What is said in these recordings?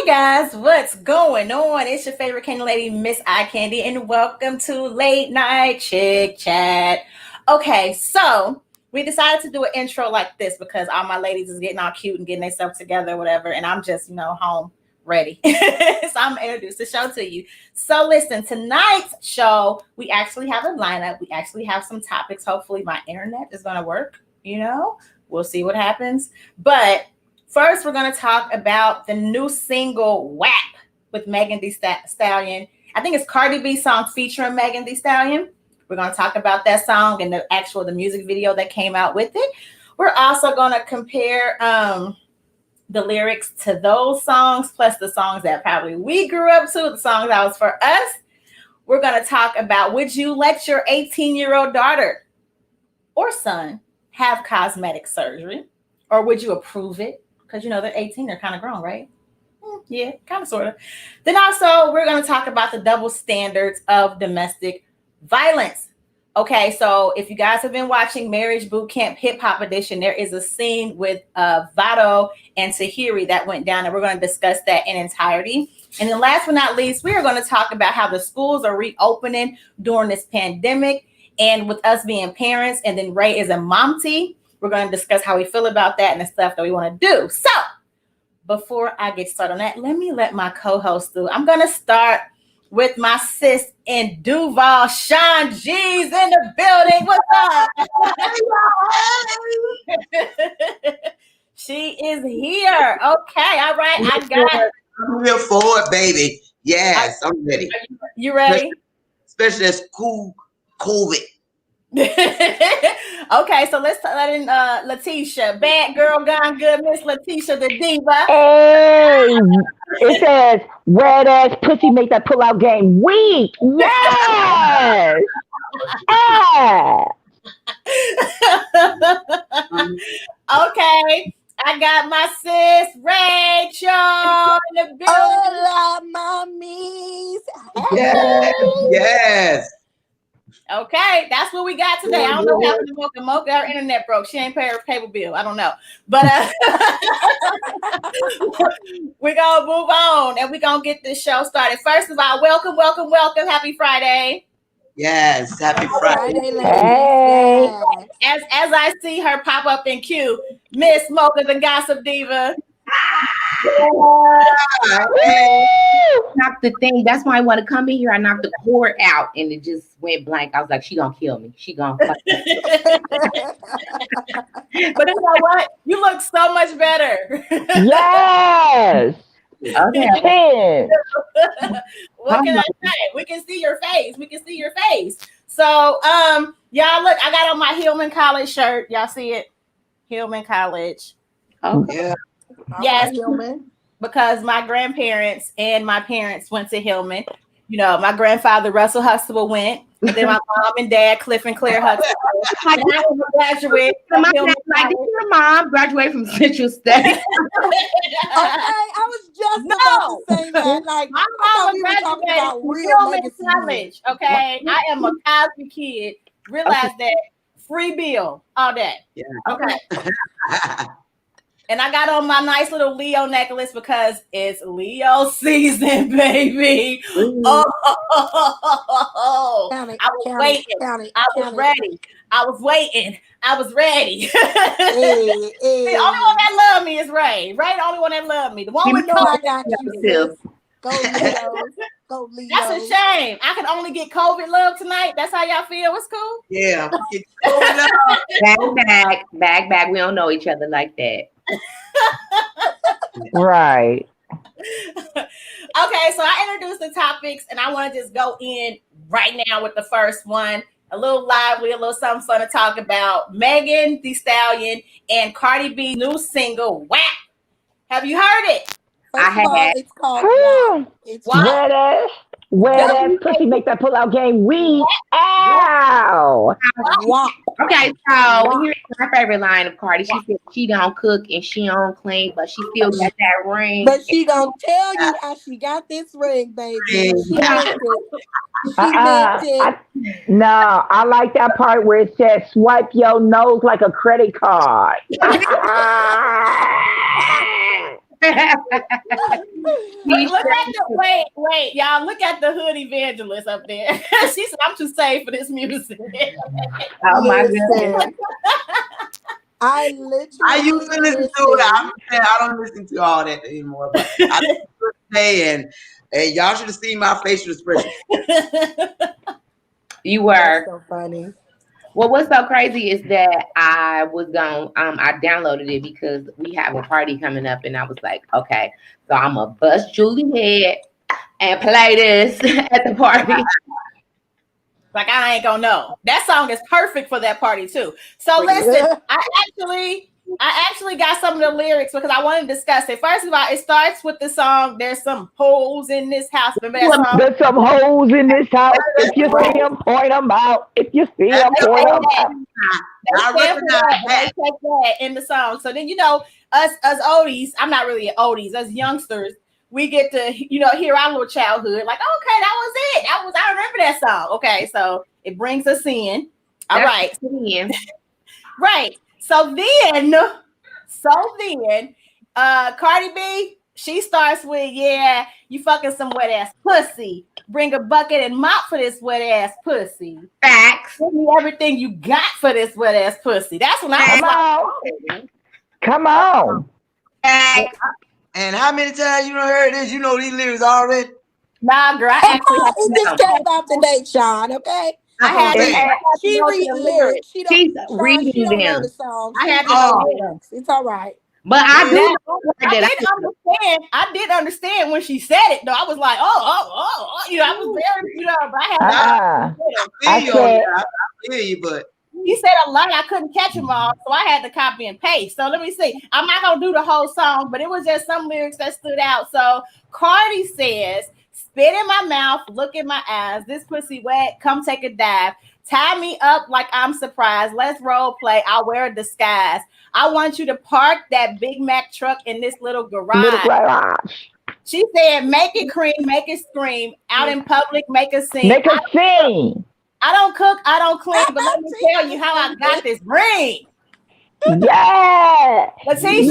Hey guys, what's going on? It's your favorite candy lady, Miss Eye Candy, and welcome to Late Night Chick Chat. Okay, so we decided to do an intro like this because all my ladies is getting all cute and getting themselves together, whatever, and I'm just, home ready. So I'm gonna introduce the show to you. So listen, tonight's show, we actually have a lineup. We actually have some topics. Hopefully my internet is gonna work, We'll see what happens. But first, we're going to talk about the new single WAP with Megan Thee Stallion. I think it's Cardi B song featuring Megan Thee Stallion. We're going to talk about that song and the music video that came out with it. We're also going to compare the lyrics to those songs, plus the songs that probably we grew up to, the songs that was for us. We're going to talk about, would you let your 18-year-old daughter or son have cosmetic surgery? Or would you approve it? Because, they're 18, they're kind of grown, right? Yeah, kind of, sort of. Then also, we're going to talk about the double standards of domestic violence. Okay, so if you guys have been watching Marriage Bootcamp Hip Hop Edition, there is a scene with Vado and Tahiri that went down, and we're going to discuss that in entirety. And then last but not least, we are going to talk about how the schools are reopening during this pandemic. And with us being parents, and then Ray is a momty, we're going to discuss how we feel about that and the stuff that we want to do. So before I get started on that, let my co-host do. I'm going to start with my sis in Duval, Sean G's in the building. What's up? She is here. Okay. All right. I'm here for it, baby. Yes, I'm ready. You ready? Especially as COVID. Okay, so let's let in Letitia. Bad girl gone good, Miss Letitia the diva. Hey, it says wet ass pussy make that pull out game weak. Yes. Okay, I got my sis Rachel in the building. Hola, mommies. Yes. Okay, that's what we got today. I don't know how to Mocha. Her internet broke. She ain't pay her cable bill. I don't know. But we're going to move on and we're going to get this show started. First of all, welcome. Happy Friday. Yes, happy Friday. Hey. As I see her pop up in queue, Miss Mocha, the Gossip Diva. Knocked the thing. That's why I want to come in here. I knocked the cord out and it just went blank. I was like, she gonna kill me. She gonna fuck me. But you know what? You look so much better. Yes. Okay. What can I say? We can see your face. So y'all look, I got on my Hillman College shirt. Y'all see it? Hillman College. Oh yeah. Yes, because my grandparents and my parents went to Hillman. My grandfather Russell Huxtable went, and then my mom and dad Cliff and Claire Huxtable. I was a graduate from Hillman like, did your mom graduate from Central State? Okay, I was just about to say that. Like, my mom graduated from Hillman College. Okay, I am a Cosby kid. Realize that free bill all day. Yeah. Okay. And I got on my nice little Leo necklace because it's Leo season, baby. Oh, I was waiting. I was ready. I was waiting. I was ready. The only one that loved me is Ray. Ray, the only one that loved me. The one with I got you. Go Leo. Go Leo. That's a shame. I can only get COVID love tonight. That's how y'all feel. It's cool. Yeah. Bag. We don't know each other like that. Right. Okay, so I introduced the topics and I want to just go in right now with the first one. A little lively, a little something fun to talk about. Megan Thee Stallion and Cardi B new single, WAP. Have you heard it? I have. It's called WAP. It's Wet ass pussy make that pull out game weak. Ow. WAP. Okay, so here's my favorite line of Cardi. She said she don't cook and she don't clean, but she still got that ring. But she gonna tell you how she got this ring, baby. She meant it. No, I like that part where it says swipe your nose like a credit card. Look at the wait, y'all. Look at the hood evangelist up there. She said, "I'm too safe for this music." Oh my goodness. I literally. I used to listen to it. I don't listen to all that anymore. But I listen to it today, and y'all should have seen my facial expression. You were. That's so funny. Well, what's so crazy is that I was going. I downloaded it because we have a party coming up, and I was like, okay, so I'm gonna bust Julie head and play this at the party. Like, I ain't gonna know. That song is perfect for that party too. So listen, I actually got some of the lyrics because I want to discuss it. First of all, it starts with the song, "There's some holes in this house." Remember that song? There's some holes in this house. If you see them, point them out. If you see them, point them out. They take that in the song. So then, us oldies, I'm not really oldies, us youngsters, we get to, hear our little childhood. Like, okay, that was it. I remember that song. Okay, so it brings us in. All right. Right. So then, Cardi B, she starts with, "Yeah, you fucking some wet ass pussy. Bring a bucket and mop for this wet ass pussy. Facts. Give me everything you got for this wet ass pussy." That's when I was like, come on. And how many times you done heard this? You know these lyrics already? Nah, girl, I actually have It just came out today, Sean. Okay. She reads lyrics. She's reading she don't know them. the songs. I had to know lyrics. It's all right. But I did understand when she said it, though. I was like, I was very, but I had to. I feel you, but he said a lot. I couldn't catch them all, so I had to copy and paste. So let me see. I'm not gonna do the whole song, but it was just some lyrics that stood out. So Cardi says, "Spit in my mouth, look in my eyes. This pussy wet. Come take a dive. Tie me up like I'm surprised. Let's role play. I'll wear a disguise. I want you to park that Big Mac truck in this little garage." She said, "Make it cream, make it scream. Out in public, make a scene. Make a scene. I don't cook, I don't clean, but let me tell you how I got this ring." Yeah. But see,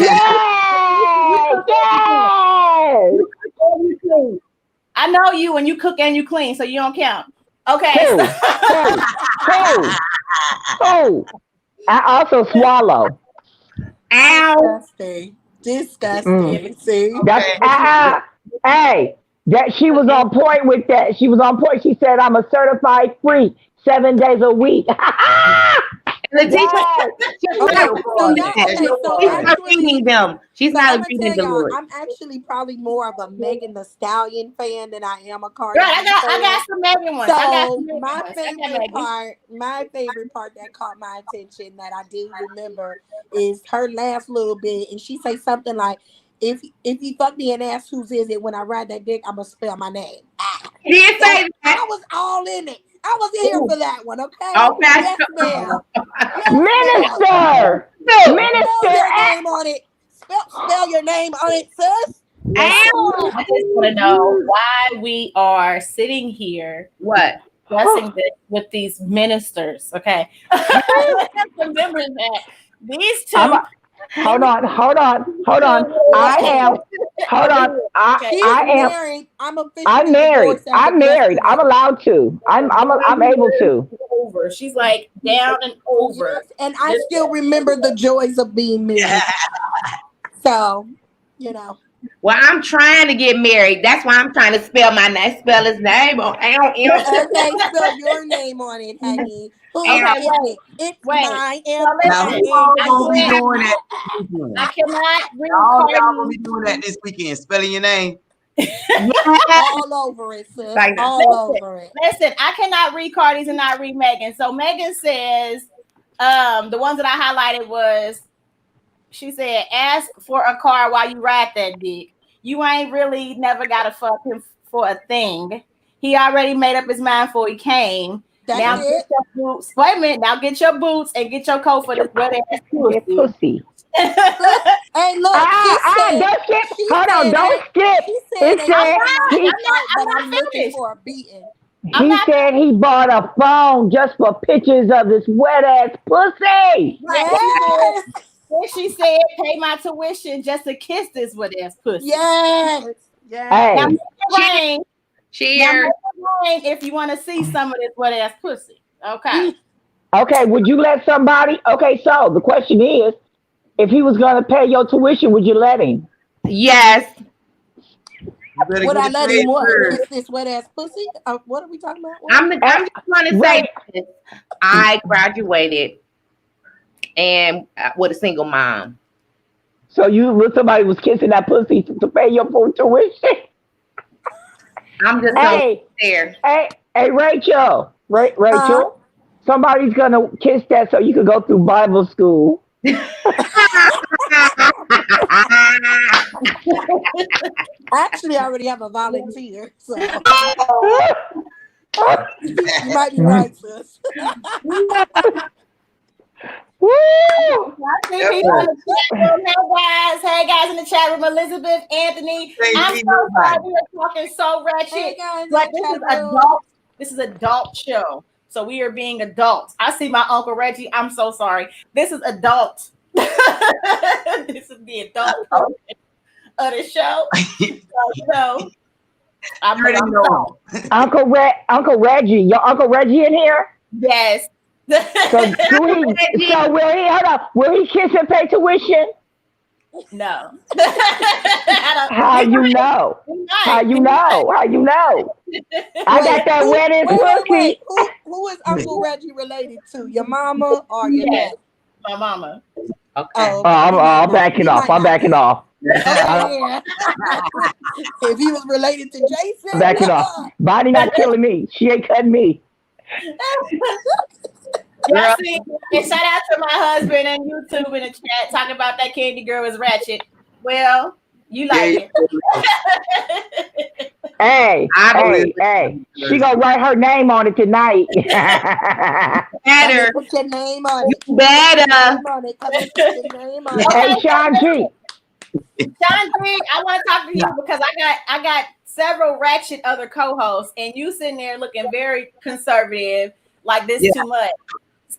I know you when you cook and you clean, so you don't count. Okay. Oh. I also swallow. Ow. Disgusting. See? That's hey. That she was on point with that. She was on point. She said, "I'm a certified freak, 7 days a week." She's not reading the lyrics. I'm actually probably more of a Megan Thee Stallion fan than I am a Cardi. Right, I got some Megan ones. So my favorite part that caught my attention that I do remember is her last little bit, and she say something like, If you fuck me and ask whose is it, when I ride that dick, I'm gonna spell my name." She didn't say that. I was all in it. I was here for that one, okay? Okay. Yes, ma'am. Minister. Spell your name on it. Spell your name on it, sis. I just want to know why we are sitting here. What? Discussing this with these ministers, okay? Remember that these two. Hold on. I am. Married. I'm married. I'm allowed to. I'm able to. Over. She's like down and over. And I still remember the joys of being married. So, Well, I'm trying to get married. That's why I'm trying to spell his name on. Okay, spell your name on it, honey. It's my I cannot read y'all gonna be doing that this weekend, spelling your name. all over it, sis. Over it. Listen, I cannot read Cardi's and not read Megan. So Megan says, the ones that I highlighted was, she said, "Ask for a car while you ride that dick. You ain't really never gotta fuck him for a thing. He already made up his mind before he came. Now get your boots. Wait a minute. Now get your boots and get your coat for this wet ass pussy." Hey, look. Don't skip. Hold on. Don't skip. I'm looking for a beating. He said he bought a phone just for pictures of this wet ass pussy. Yes. Then she said, "Pay my tuition just to kiss this wet ass pussy." Yes. Hey. Now, make it rain. Now, Cheers. make it rain if you want to see some of this wet ass pussy. Okay. Okay, would you let somebody? Okay, so the question is, if he was going to pay your tuition, would you let him? Yes. You better Would get I it let paid him what? first. Kiss this wet ass pussy? What are we talking about? I'm just trying to say Right. this. I graduated and with a single mom. So somebody was kissing that pussy to pay your full tuition? I'm just gonna Hey, there. hey, Rachel, Rachel, somebody's gonna kiss that so you can go through Bible school. Actually, I already have a volunteer, so you Oh. might be right, sis. Woo! Hey guys in the chat room, Elizabeth, Anthony. Say I'm be so sorry nobody. we are talking so ratchet, Hey guys, but this is adult show, so we are being adults. I see my Uncle Reggie. I'm so sorry. This is adult. This is the adult portion of the show. So I'm You already know. Uncle Reggie, your Uncle Reggie in here? yes. So will he kiss and pay tuition? No. How you know? How you know? How you know? I got that wedding pussy. Wait. Who is Uncle Reggie related to? Your mama or your dad? My mama. Okay. Oh, I'm backing off. I'm backing off. Yeah. If he was related to Jason, I'm backing off. Bonnie not killing me. She ain't cutting me. Y'all see, and shout out to my husband and YouTube in the chat talking about that candy girl is ratchet. Well, you like it. Hey. She gonna write her name on it tonight. Better. put your name on it. Better. Hey, Sean G. John Green, I want to talk to you because I got several ratchet other co-hosts, and you sitting there looking very conservative, like this too much.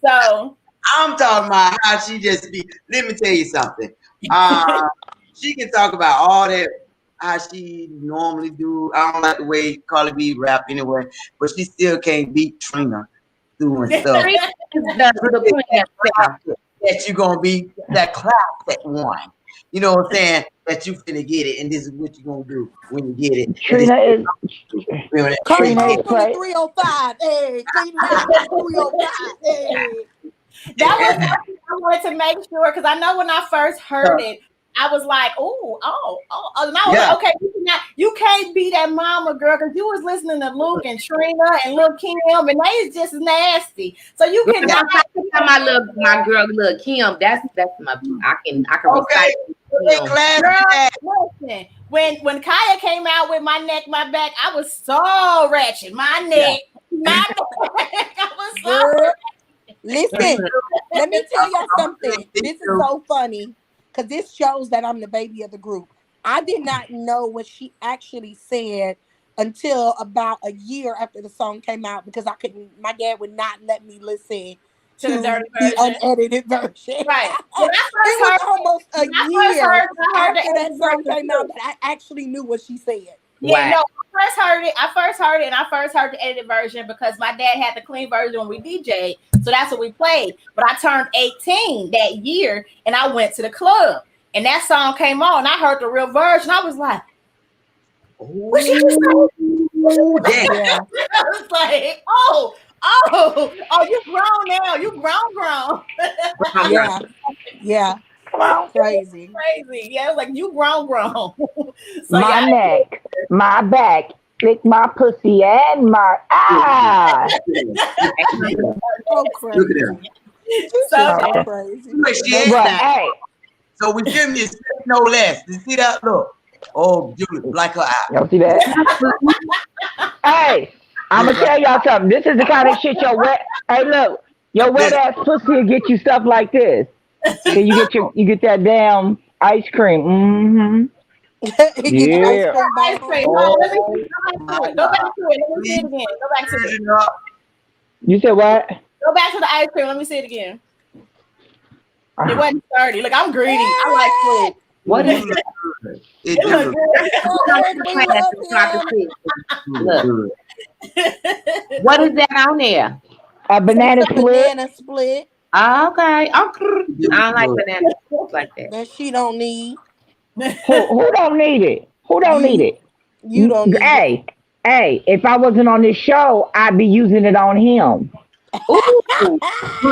So I'm talking about how she just be. Let me tell you something. She can talk about all that how she normally do. I don't like the way Cardi B rap anyway, but she still can't beat Trina doing stuff. That you gonna be that classic one. You know what I'm saying? That you finna get it, and this is what you gonna do when you get it. Trina is. Trina is from the 305. Hey, Cleveland 305. Hey. That was I wanted to make sure because I know when I first heard it, I was like, oh, and I was like, okay, you can't be that mama girl because you was listening to Luke and Trina and Lil Kim, and they is just nasty. So you can my girl Lil Kim. That's my I can recite. Girl, listen, when Kaya came out with My Neck, My Back, I was so ratchet. My neck, my back. I was so ratchet. Listen, let me tell y'all something. This is so funny because this shows that I'm the baby of the group. I did not know what she actually said until about a year after the song came out because my dad would not let me listen to the unedited version. Right. When it was almost a year after that song came out that I actually knew what she said. Yeah, no, I first heard it, and I first heard the edited version because my dad had the clean version when we DJ'd, so that's what we played. But I turned 18 that year, and I went to the club, and that song came on, and I heard the real version. I was like, what she just said? Yeah. I was like, oh, you grown now. You grown. Yeah. Crazy. Yeah, it was like you grown. So my neck, my back, lick my pussy and my So crazy. Look at her. So crazy. Hey. So we give you no less. You see that? Look. Oh, Julie, like her eye. Y'all see that? Hey, I'm gonna tell y'all something. This is the kind of shit your wet. Hey, look, your wet ass pussy will get you stuff like this. So you get that damn ice cream. Mm-hmm. Yeah. Ice cream. Go back to it. Let me see it again. Go back to it. You said what? Go back to the ice cream. Let me see it again. It wasn't 30. Look, I'm greedy. I like food. What is It It do look look Look, good. what is that on there? A banana It's a split. banana split Oh, okay. Oh, It do I don't like look good. bananas like that. that she don't need. Who don't need it? Who don't need You it? you don't need it. Hey, if I wasn't on this show, I'd be using it on him. Ooh, Good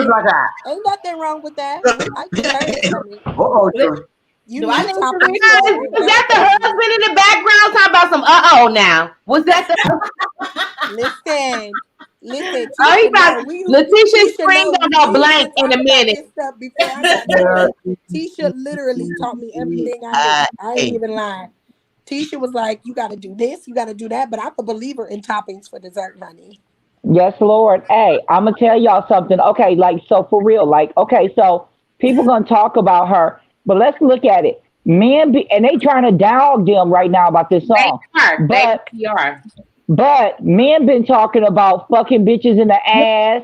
like that. Ain't nothing wrong with that. I concur, honey. Joy. You Do I need need to to top read you is off it? with that the that, baby. husband in the background talking about some now? Was that the Listen, oh he Tisha, about no, we Letitia Tisha, Spring no, gonna we go used to blank in talk a about minute. this stuff before I got married. Tisha literally taught me everything I knew. I ain't even lying. Tisha was like, "You got to do this, you got to do that," but I'm a believer in toppings for dessert, honey. Yes, Lord. Hey, I'm gonna tell y'all something. Okay, like so for real. Like, okay, so people gonna talk about her, but let's look at it. Men be, and they trying to dog them right now about this They song. are. But They are. men been talking about fucking bitches in the ass,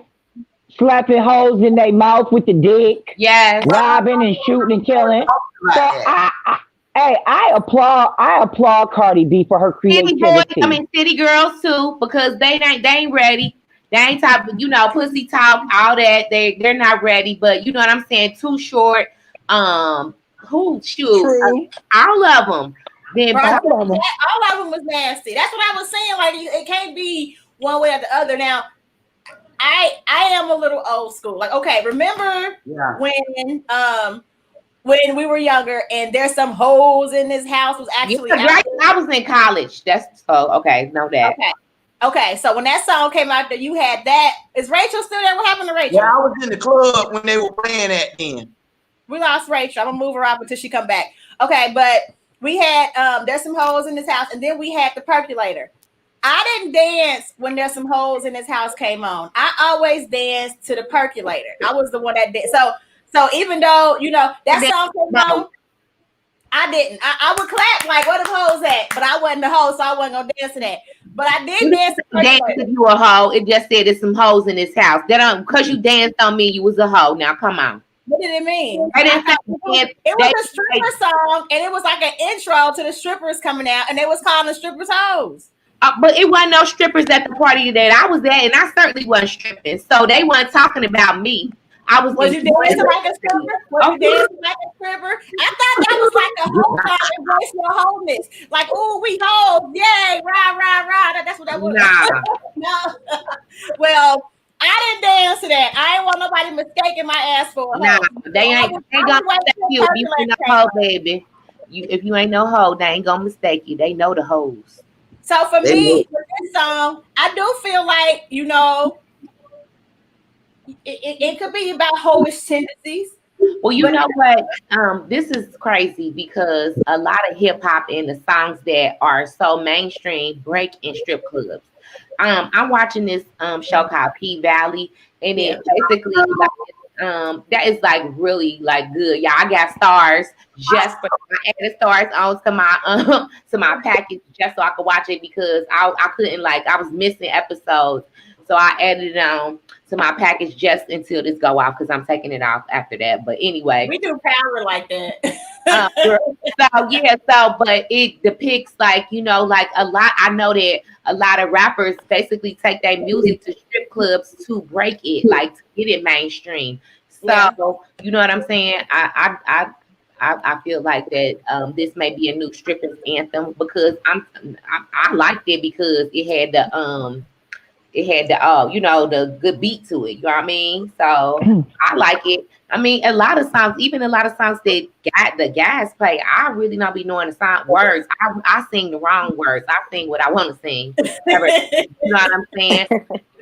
slapping hoes in their mouth with the dick, Yes. robbing and shooting and killing. So Like that. I applaud Cardi B for her City boys, creativity. city girls too, because they ain't ready. They ain't talk, pussy talk, all that. They're not ready, but you know what I'm saying. Too short. Who shoot? True. All of them. Then Right. All of them. All of them was nasty. That's what I was saying. Like it can't be one way or the other. Now, I am a little old school. Like, okay, remember Yeah. when we were younger and there's some hoes in this house was actually yeah, out right. there? I was in college. That's so okay. Know that. Okay. So when that song came out there, you had that. Is Rachel still there? What happened to Yeah, Rachel? I was in the club when they were playing that then. We lost Rachel. I'm gonna move her up until she come back. Okay, but we had there's some hoes in this house, and then we had the percolator. I didn't dance when there's some hoes in this house came on. I always danced to the percolator. I was the one that did. So even though that song came on, I didn't. I would clap like where the hoes at, but I wasn't the hoe, so I wasn't gonna dance to that. But I did You dance to didn't dance percolator. if you a hoe. It just said there's some hoes in this house. That don't because you danced on me. You was a hoe. Now come on. What did it mean? They didn't say It was a stripper song, and it was like an intro to the strippers coming out, and they was calling the strippers hoes. But it wasn't no strippers at the party that I was at, and I certainly wasn't stripping. So they weren't talking about me. I was Was you enjoying dancing like a stripper? Was you dancing like a stripper? I thought that was like a whole song embrace your wholeness. Like, ooh, we hoes, yay, rah, rah, rah. That's what that was. Nah. No. Well, I didn't dance to that. I ain't want nobody mistaking my ass for a Nah, hoe. they ain't gonna mistake you if you ain't no hoe, baby. If you ain't no hoe, they ain't gonna mistake you. They know the hoes. So for They me, know. with this song, I do feel like, it could be about hoish tendencies. Well, you But know what? This is crazy because a lot of hip hop and the songs that are so mainstream break in strip clubs. I'm watching this show called P Valley, and it basically like that is like really like good. Yeah, I got stars just for I added stars on to my package just so I could watch it because I couldn't I was missing episodes. So I added it on to my package just until this go off because I'm taking it off after that. But anyway, we do power like that. but it depicts like a lot. I know that a lot of rappers basically take their music to strip clubs to break it, like to get it mainstream. So Yeah. you know what I'm saying? I feel like that this may be a new strippers anthem because I liked it because it had the good beat to it. You know what I mean? So I like it. I mean, a lot of songs that the guys play, I really don't be knowing the song words. I sing the wrong words. I sing what I want to sing. You know what I'm saying?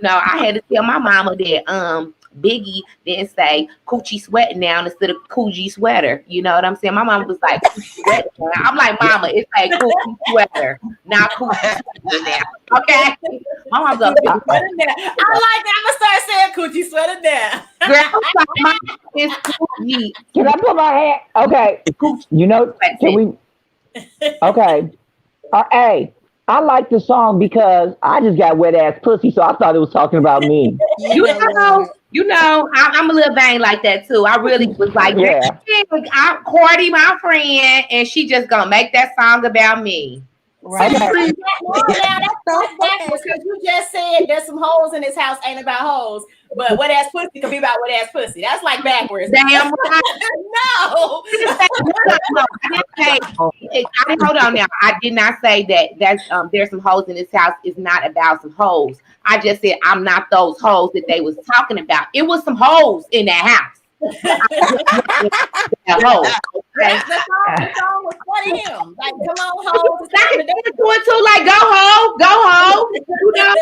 I had to tell my mama that Biggie didn't say coochie sweating now instead of coochie sweater. You know what I'm saying? My mama was like coochie sweater. I'm like, mama, it's like coochie sweater, not coochie sweater now. Okay? My mama's like, I like that. I'm gonna start saying coochie sweater now. girl, mama, it's coochie. Can I put my hand? Okay. Can we? Okay. Hey, I like the song because I just got wet ass pussy, so I thought it was talking about me. You know what? You know, I'm a little vain like that too. I really was like, Yeah. I'm Cardi, my friend, and she just gonna make that song about me. Right. Now that's So, backwards because you just said there's some holes in this house ain't about holes, but wet ass pussy could be about wet ass pussy. That's like backwards. Damn right. No. Hold on now. I did not say that's there's some holes in this house. It's not about some holes. I just said I'm not those holes that they was talking about. It was some holes in that house. That hole. Okay. The song was for him. Like, come on, hoes. I can do it too. Like, go home. You know.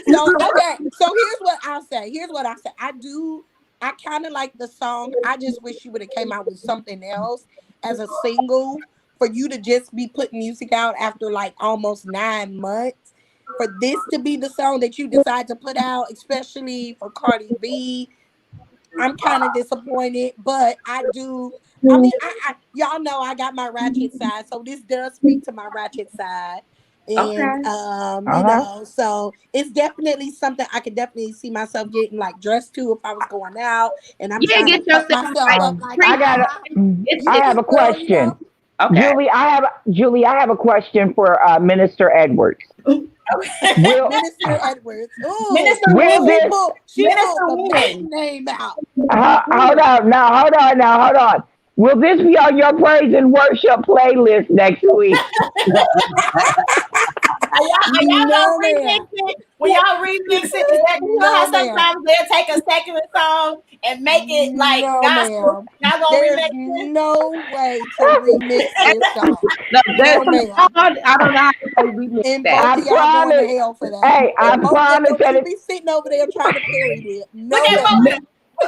So okay, so here's what I'll say. I kind of like the song. I just wish you would have came out with something else as a single for you to just be putting music out after like almost 9 months. For this to be the song that you decide to put out, especially for Cardi B, I'm kind of disappointed. But I do. I mean, I y'all know I got my ratchet side, so this does speak to my ratchet side. And Okay. you know, so it's definitely something I could definitely see myself getting like dressed to if I was going out and I'm trying get to put yourself myself like, up like I have a question. Okay. Julie, I have a question for Minister Edwards. Minister Edwards. Ooh, Minister she Minister pulled the Wynn. big name out. Hold on. Will this be on your praise and worship playlist next week? Are y'all No, gonna remix it? When y'all remix it, is that you know how sometimes they'll take a secular song and make it like No, gospel? ma'am. Y'all gonna There's remix it? no way to remix this song. No, there's No, some, ma'am. I don't know how to remix And that. both of y'all going to hell for that. Hey, I And both promise don't that you it, be sitting over there trying to parry it. No, Look at ma'am. Mocha.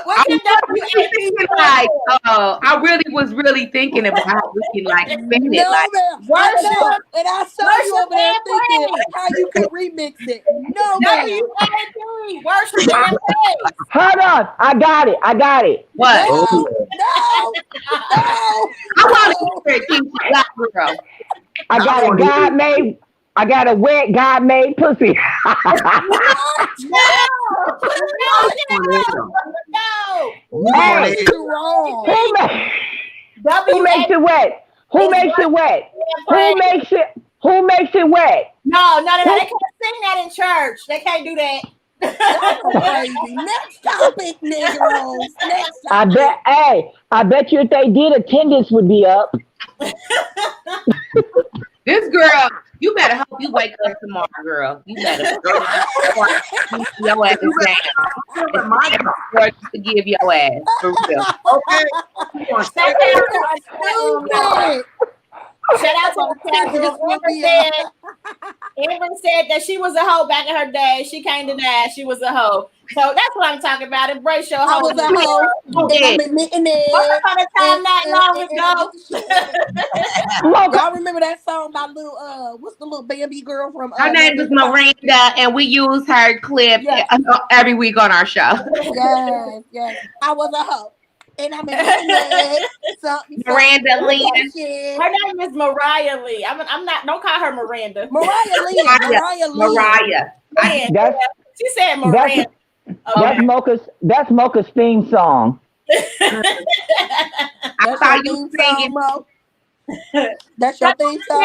What's your WAP? Like, I really was thinking about how we can like spin it. No, Like, ma'am. I Worship, know. And I saw you worship over there and thinking praise. how you could remix it. No, ma'am. WAP. Worship and praise. hold on. I got it. what? No, Oh, no, I want to hear Keisha Black Girl. I got a wet God made pussy. No. Hey, You're wrong. who makes it wet? Who makes it wet? Who makes it wet? No. They can't sing that in church. They can't do that. Y'all crazy. Next topic, Negroes. Next topic. I bet you if they did, attendance would be up. This girl, you better hope you wake up tomorrow, girl. You better your ass down. Forgive your ass for real. okay. Shout out to the chat room. Amber said that she was a hoe back in her day. She can't deny she was a hoe. So that's what I'm talking about. Embrace your hoe. I was a hoe. And I'm admitting it. Once upon a time, not long ago. Y'all remember that song by little what's the little Bambi girl from Her name is Miranda, and we use her clip every week on our show. Yes. I was a hoe. And I'm admitting it. Miranda Lee. Her name is Mariah Lee. I'm not. Don't call her Miranda. Mariah Lee. She said Miranda. That's Mocha's theme song. I thought you singing. That's your theme song.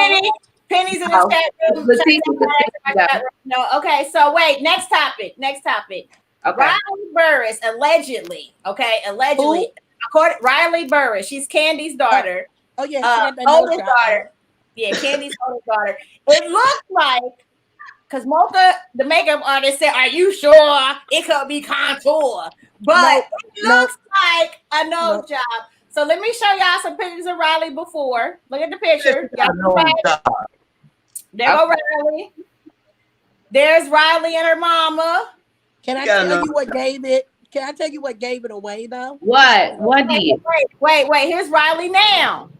Penny's in the chat room. No. Okay. So wait. Next topic. Okay. Riley Burris allegedly. Allegedly. According Riley Burris, she's Candy's daughter. Oh yeah, oldest daughter. Yeah, Candy's oldest daughter. It looked like because Mocha, the makeup artist, said, "Are you sure it could be contour?" But it looks like a nose job. So let me show y'all some pictures of Riley before. Look at the picture. There go Riley. There's Riley and her mama. Can I tell you what gave it? Can I tell you what gave it away though? What? What did? Wait. Here's Riley now.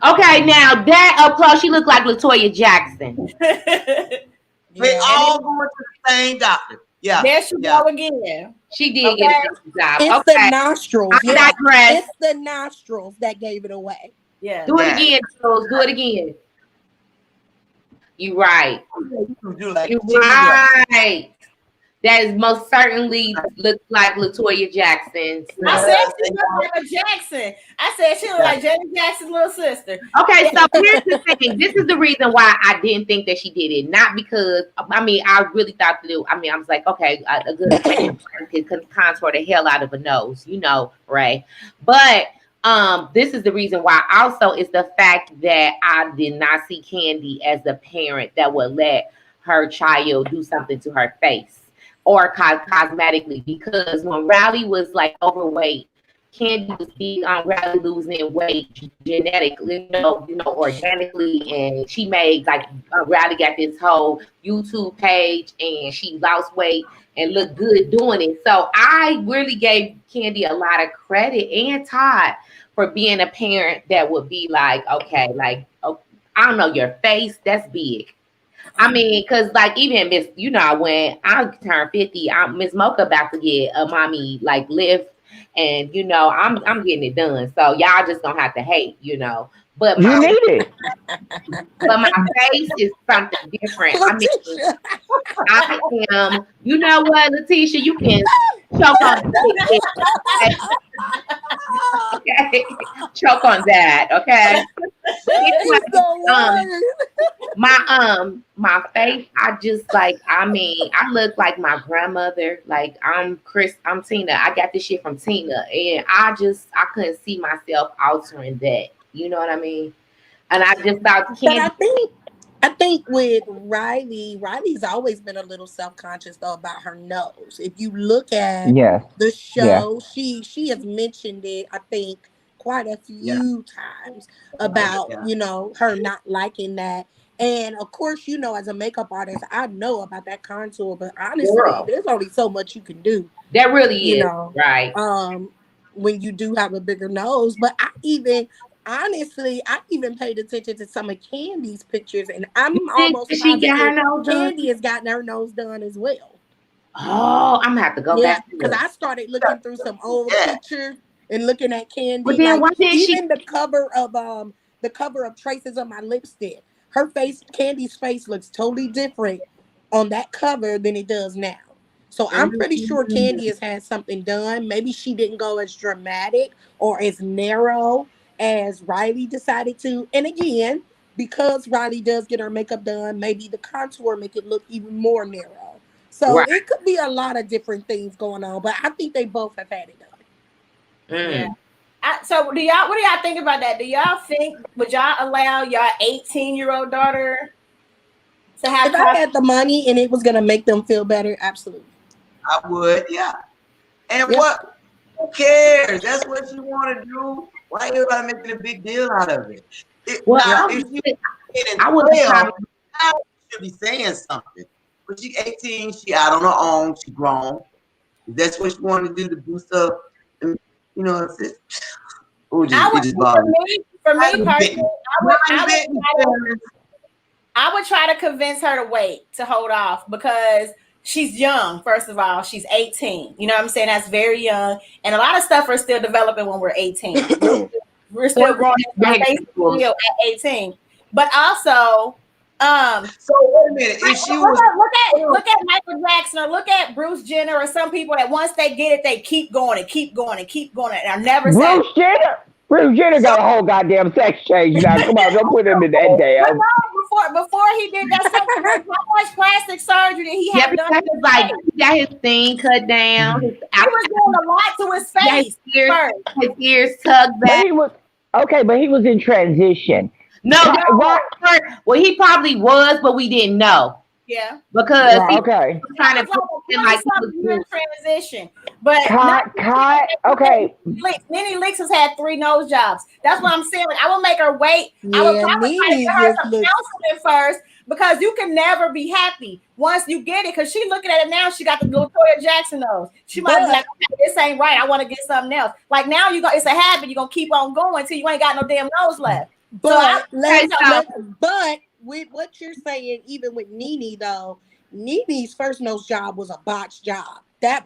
Okay, now that up close, she looked like LaToya Jackson. They all going to the same doctor. Yeah. There she go again. She did get a job. It's the nostrils. I digress. It's the nostrils that gave it away. Yeah. Do it again, Jules. Do it again. You right. You like you right. that is most certainly looks like Latoya Jackson's. I said she looked like a Jackson. I said she looked like Janet Jackson's little sister. Okay, so here's the thing. This is the reason why I didn't think that she did it. Not because, I mean, I really thought that I was like, okay, a good could contour the hell out of a nose, you know, Ray. But this is the reason why also is the fact that I did not see Candy as the parent that would let her child do something to her face or cosmetically, because when Riley was like overweight, Candy was big on Riley losing weight genetically, organically, and she made like Riley got this whole YouTube page, and she lost weight and looked good doing it. So I really gave Candy a lot of credit and Todd for being a parent that would be like, okay, like, oh, I don't know, your face, that's big. I mean, because like even Miss, when I turn 50, Miss Mocha about to get a mommy like lift, and I'm getting it done. So y'all just gonna have to hate, But you need it. But my face is something different. I mean, I am. You know what, Letitia? You can choke on that. Okay, choke on that. Okay. My face, I just like, I look like my grandmother. Like I'm Tina. I got this shit from Tina, and I couldn't see myself altering that. You know what I mean? And I just thought, but I think with Riley's always been a little self-conscious though about her nose. If you look at the show, she has mentioned it, I think, quite a few times about her not liking that. And of course, as a makeup artist, I know about that contour, but honestly, there's only so much you can do. That really is right. When you do have a bigger nose, but I even paid attention to some of Candy's pictures, and I'm almost positive Candy has gotten her nose done as well. Oh, I'm gonna have to go back because I started looking through some old pictures and looking at Candy. But then like, even the cover of Traces of My Lipstick, her face, Candy's face looks totally different on that cover than it does now. So I'm pretty sure Candy has had something done. Maybe she didn't go as dramatic or as narrow as Riley decided to. And again, because Riley does get her makeup done, maybe the contour make it look even more narrow. So it could be a lot of different things going on, but I think they both have had it done. Yeah. So what do y'all think about that? Do y'all think, would y'all allow your 18-year-old daughter to have? If I had the money and it was going to make them feel better, absolutely. I would, yeah. And what? Who cares? That's what you want to do. Why everybody making a big deal out of it? I should be saying something. But she's 18. She out on her own. She grown. If that's what she wanted to do to boost up. For me personally, I would try to convince her to wait, to hold off, because she's young. First of all, she's 18. You know what I'm saying? That's very young. And a lot of stuff are still developing when we're 18. We're still growing at 18. But also, so wait a minute. If she was look at Michael Jackson, or look at Bruce Jenner, or some people that once they get it, they keep going and keep going and keep going. And I never said Bruce Jenner got a whole goddamn sex change now. Come on, don't put him in that damn. Before he did that, how much plastic surgery did he have done? Because like he got his thing cut down. He was doing a lot to his face. His ears tugged back. But he was in transition. No, well, he probably was, but we didn't know. Yeah, because he was trying to put in like transition. But Nene Leakes has had 3 nose jobs. That's what I'm saying. Like, I will make her wait. I would probably try to get her some counseling first, because you can never be happy once you get it. Because she's looking at it now, she got the Latoya Jackson nose. She might be like, this ain't right. I want to get something else. Like now it's a habit. You're gonna keep on going until you ain't got no damn nose left. But with what you're saying, even with Nene though, Nene's first nose job was a botched job. Her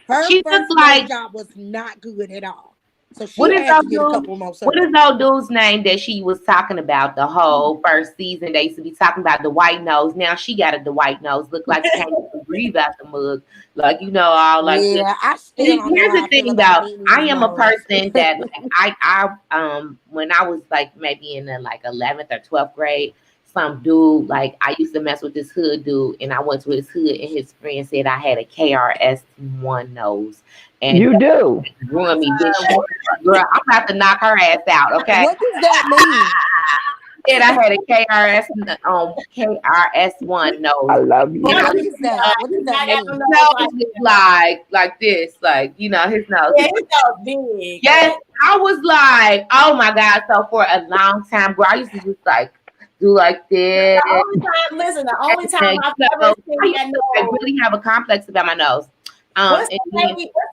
first nose job was not good at all. So she had to get a couple more. What is old dude's name that she was talking about the whole first season? They used to be talking about the white nose. Now she got the white nose. Look like she came from breathe out the mug. Like, all like this. Yeah, I still don't know Here's how the I feel thing about though. meeting I his am a nose. person that like I when I was like maybe in the like 11th or 12th grade, some dude, like I used to mess with this hood dude, and I went to his hood, and his friend said I had a KRS1 nose, and You do. ruined me, bitch. Girl, I'm about to knock her ass out, okay? What does that mean? Said I had a KRS1 I nose. love you. What is that? What does that His mean? nose is like this, like his nose. Yeah, his nose big. Yes, I was like, oh my god. So for a long time, girl, I used to just like do like this. The only time I've ever seen I used that to nose. like, really have a complex about my nose. What's the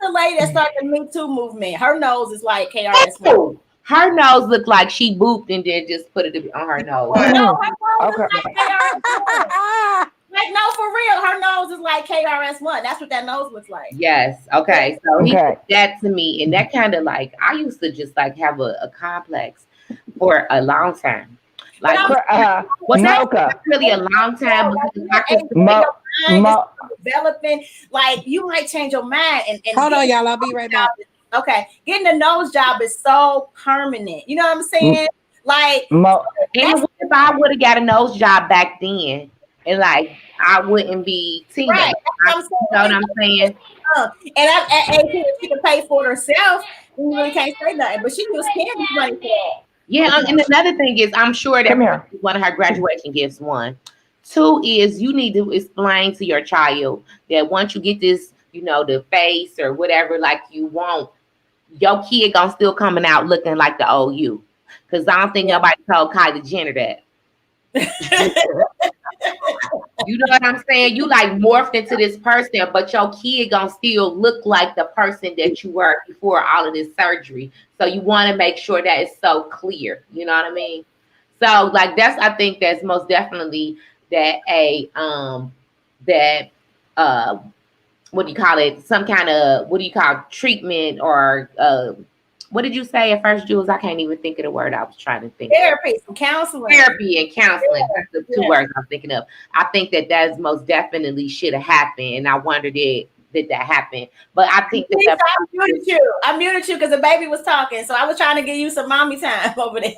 lady that started the Me Too movement? Her nose is like KRS1. Her nose looked like she booped and then just put it on her nose. No, her nose Okay. is like KRS1. Like, no, for real, her nose is like KRS1. That's what that nose looks like. Yes. Okay. So he Okay. did that to me, and that kind of like I used to just like have a complex for a long time. Like, was that Mocha. really a long time? Because I could Developing, like you might change your mind and Hold on, y'all. I'll be right back. Okay, getting a nose job is so permanent. You know what I'm saying? Like, and if I would have got a nose job back then, and like I wouldn't be teenage. Right. You know what I'm saying? And at 18, if she can pay for it herself, you really can't say nothing. But she was spending money for it. Yeah, and another thing is, I'm sure that one of her graduation gifts. 1, 2 is you need to explain to your child that once you get this, the face or whatever, like you want, your kid gonna still coming out looking like the old you. Because I don't think nobody told Kylie Jenner that. You know what I'm saying? You like morphed into this person, but your kid gonna still look like the person that you were before all of this surgery. So you want to make sure that it's so clear. You know what I mean? So like I think that's most definitely that what do you call it? Some kind of treatment or what did you say at first, Jules? I can't even think of the word I was trying to think. Therapy, counseling. Therapy and counseling. That's the two words I'm thinking of. I think that's most definitely should have happened, and I wondered did that happen. But I think that I muted you because the baby was talking, so I was trying to give you some mommy time over there.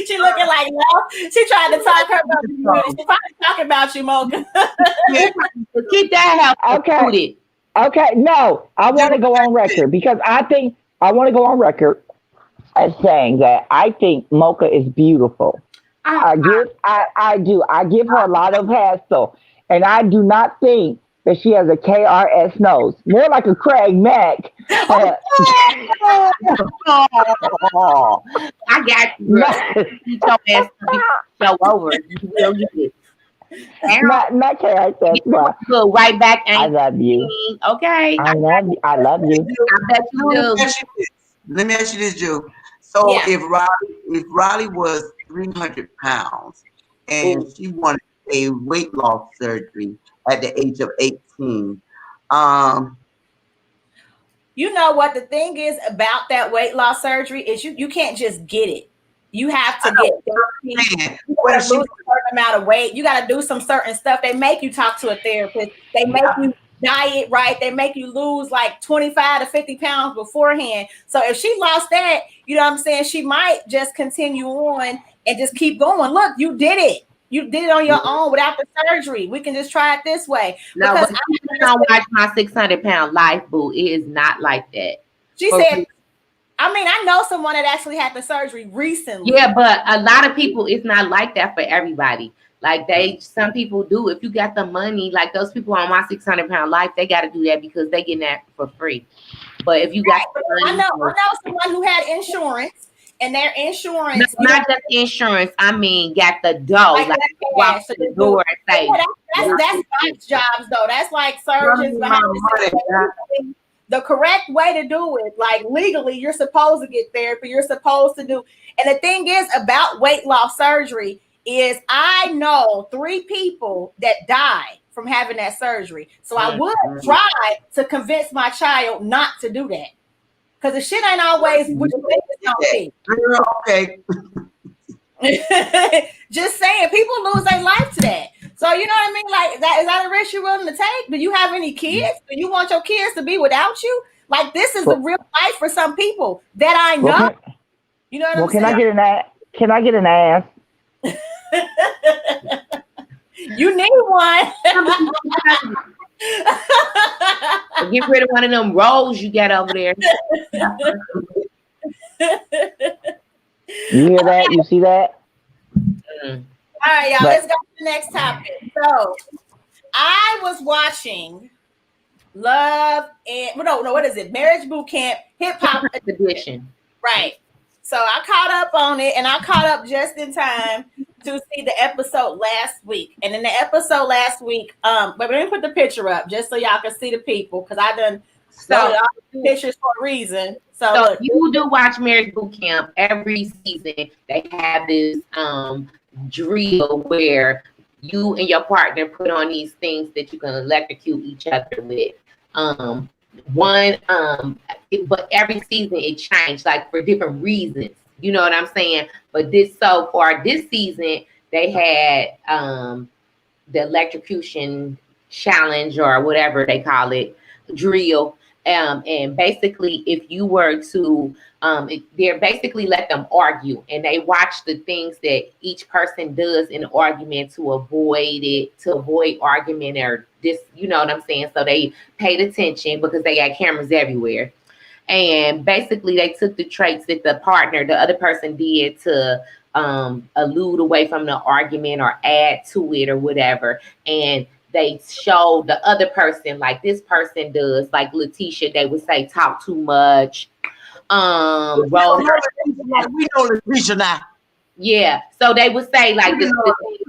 She looking like no. She tried to talk her about you. She probably talking about you, Mocha. Keep that house. Okay. Okay. No, I want to go on record because I want to go on record as saying that I think Mocha is beautiful. I do. I give her a lot of hassle, and I do not think that she has a KRS nose. More like a Craig Mack. I got you. Eat your ass show over. You will get it. Not KRS. Go right back. I love you. Okay. I love you. I love you. I bet you do. Let me ask you this, Joe. So if Riley was 300 pounds and she wanted a weight loss surgery at the age of 18, you know what the thing is about that weight loss surgery is you can't just get it. You have to get therapy. You gotta lose a certain amount of weight. You got to do some certain stuff. They make you talk to a therapist. They make you diet right. They make you lose like 25 to 50 pounds beforehand. So if she lost that, you know what I'm saying, she might just continue on and just keep going. Look, you did it. You did it on your own without the surgery. We can just try it this way. No, because I don't watch my 600-pound life, boo. It is not like that. She said, I mean, I know someone that actually had the surgery recently. Yeah, but a lot of people, it's not like that for everybody. Like some people do. If you got the money, like those people on my 600-pound life, they got to do that because they getting that for free. But if you got, I know someone who had insurance, and their insurance, not just insurance. I mean, got the dough, like walk to the door and say, that's nice jobs though. That's like surgeons. The correct way to do it, like legally, you're supposed to get therapy. You're supposed to do. And the thing is about weight loss surgery is I know 3 people that died from having that surgery. So I would try to convince my child not to do that. Because the shit ain't always what you think it's gonna be. Okay. Just saying, people lose their life to that. So you know what I mean? Like is that a risk you're willing to take? Do you have any kids? Do you want your kids to be without you? Like this is the real life for some people that I Well, know. You know what I'm can I saying? get an ass? Can I get an ass? You need one. Get rid of one of them rolls you got over there. You hear that? You see that? Mm. All right, y'all. Let's go to the next topic. So, I was watching Love and no, what is it? Marriage Bootcamp, Hip Hop Edition. Right. So I caught up on it, and I caught up just in time to see the episode last week. And in the episode last week, but let me put the picture up just so y'all can see the people, because I done loaded all the pictures for a reason. So look, you do watch Marriage Bootcamp every season. They have this drill where you and your partner put on these things that you can electrocute each other with. But every season it changed, like for different reasons. You know what I'm saying? But this season they had the electrocution challenge or whatever they call it, drill. And basically, if you were to, they're basically let them argue, and they watch the things that each person does in an argument to avoid argument or this, you know what I'm saying? So they paid attention because they got cameras everywhere. And basically, they took the traits that the other person did to allude away from the argument or add to it or whatever. And they show the other person, like this person does, like Letitia, they would say talk too much. We know Letitia now. Yeah, so they would say like this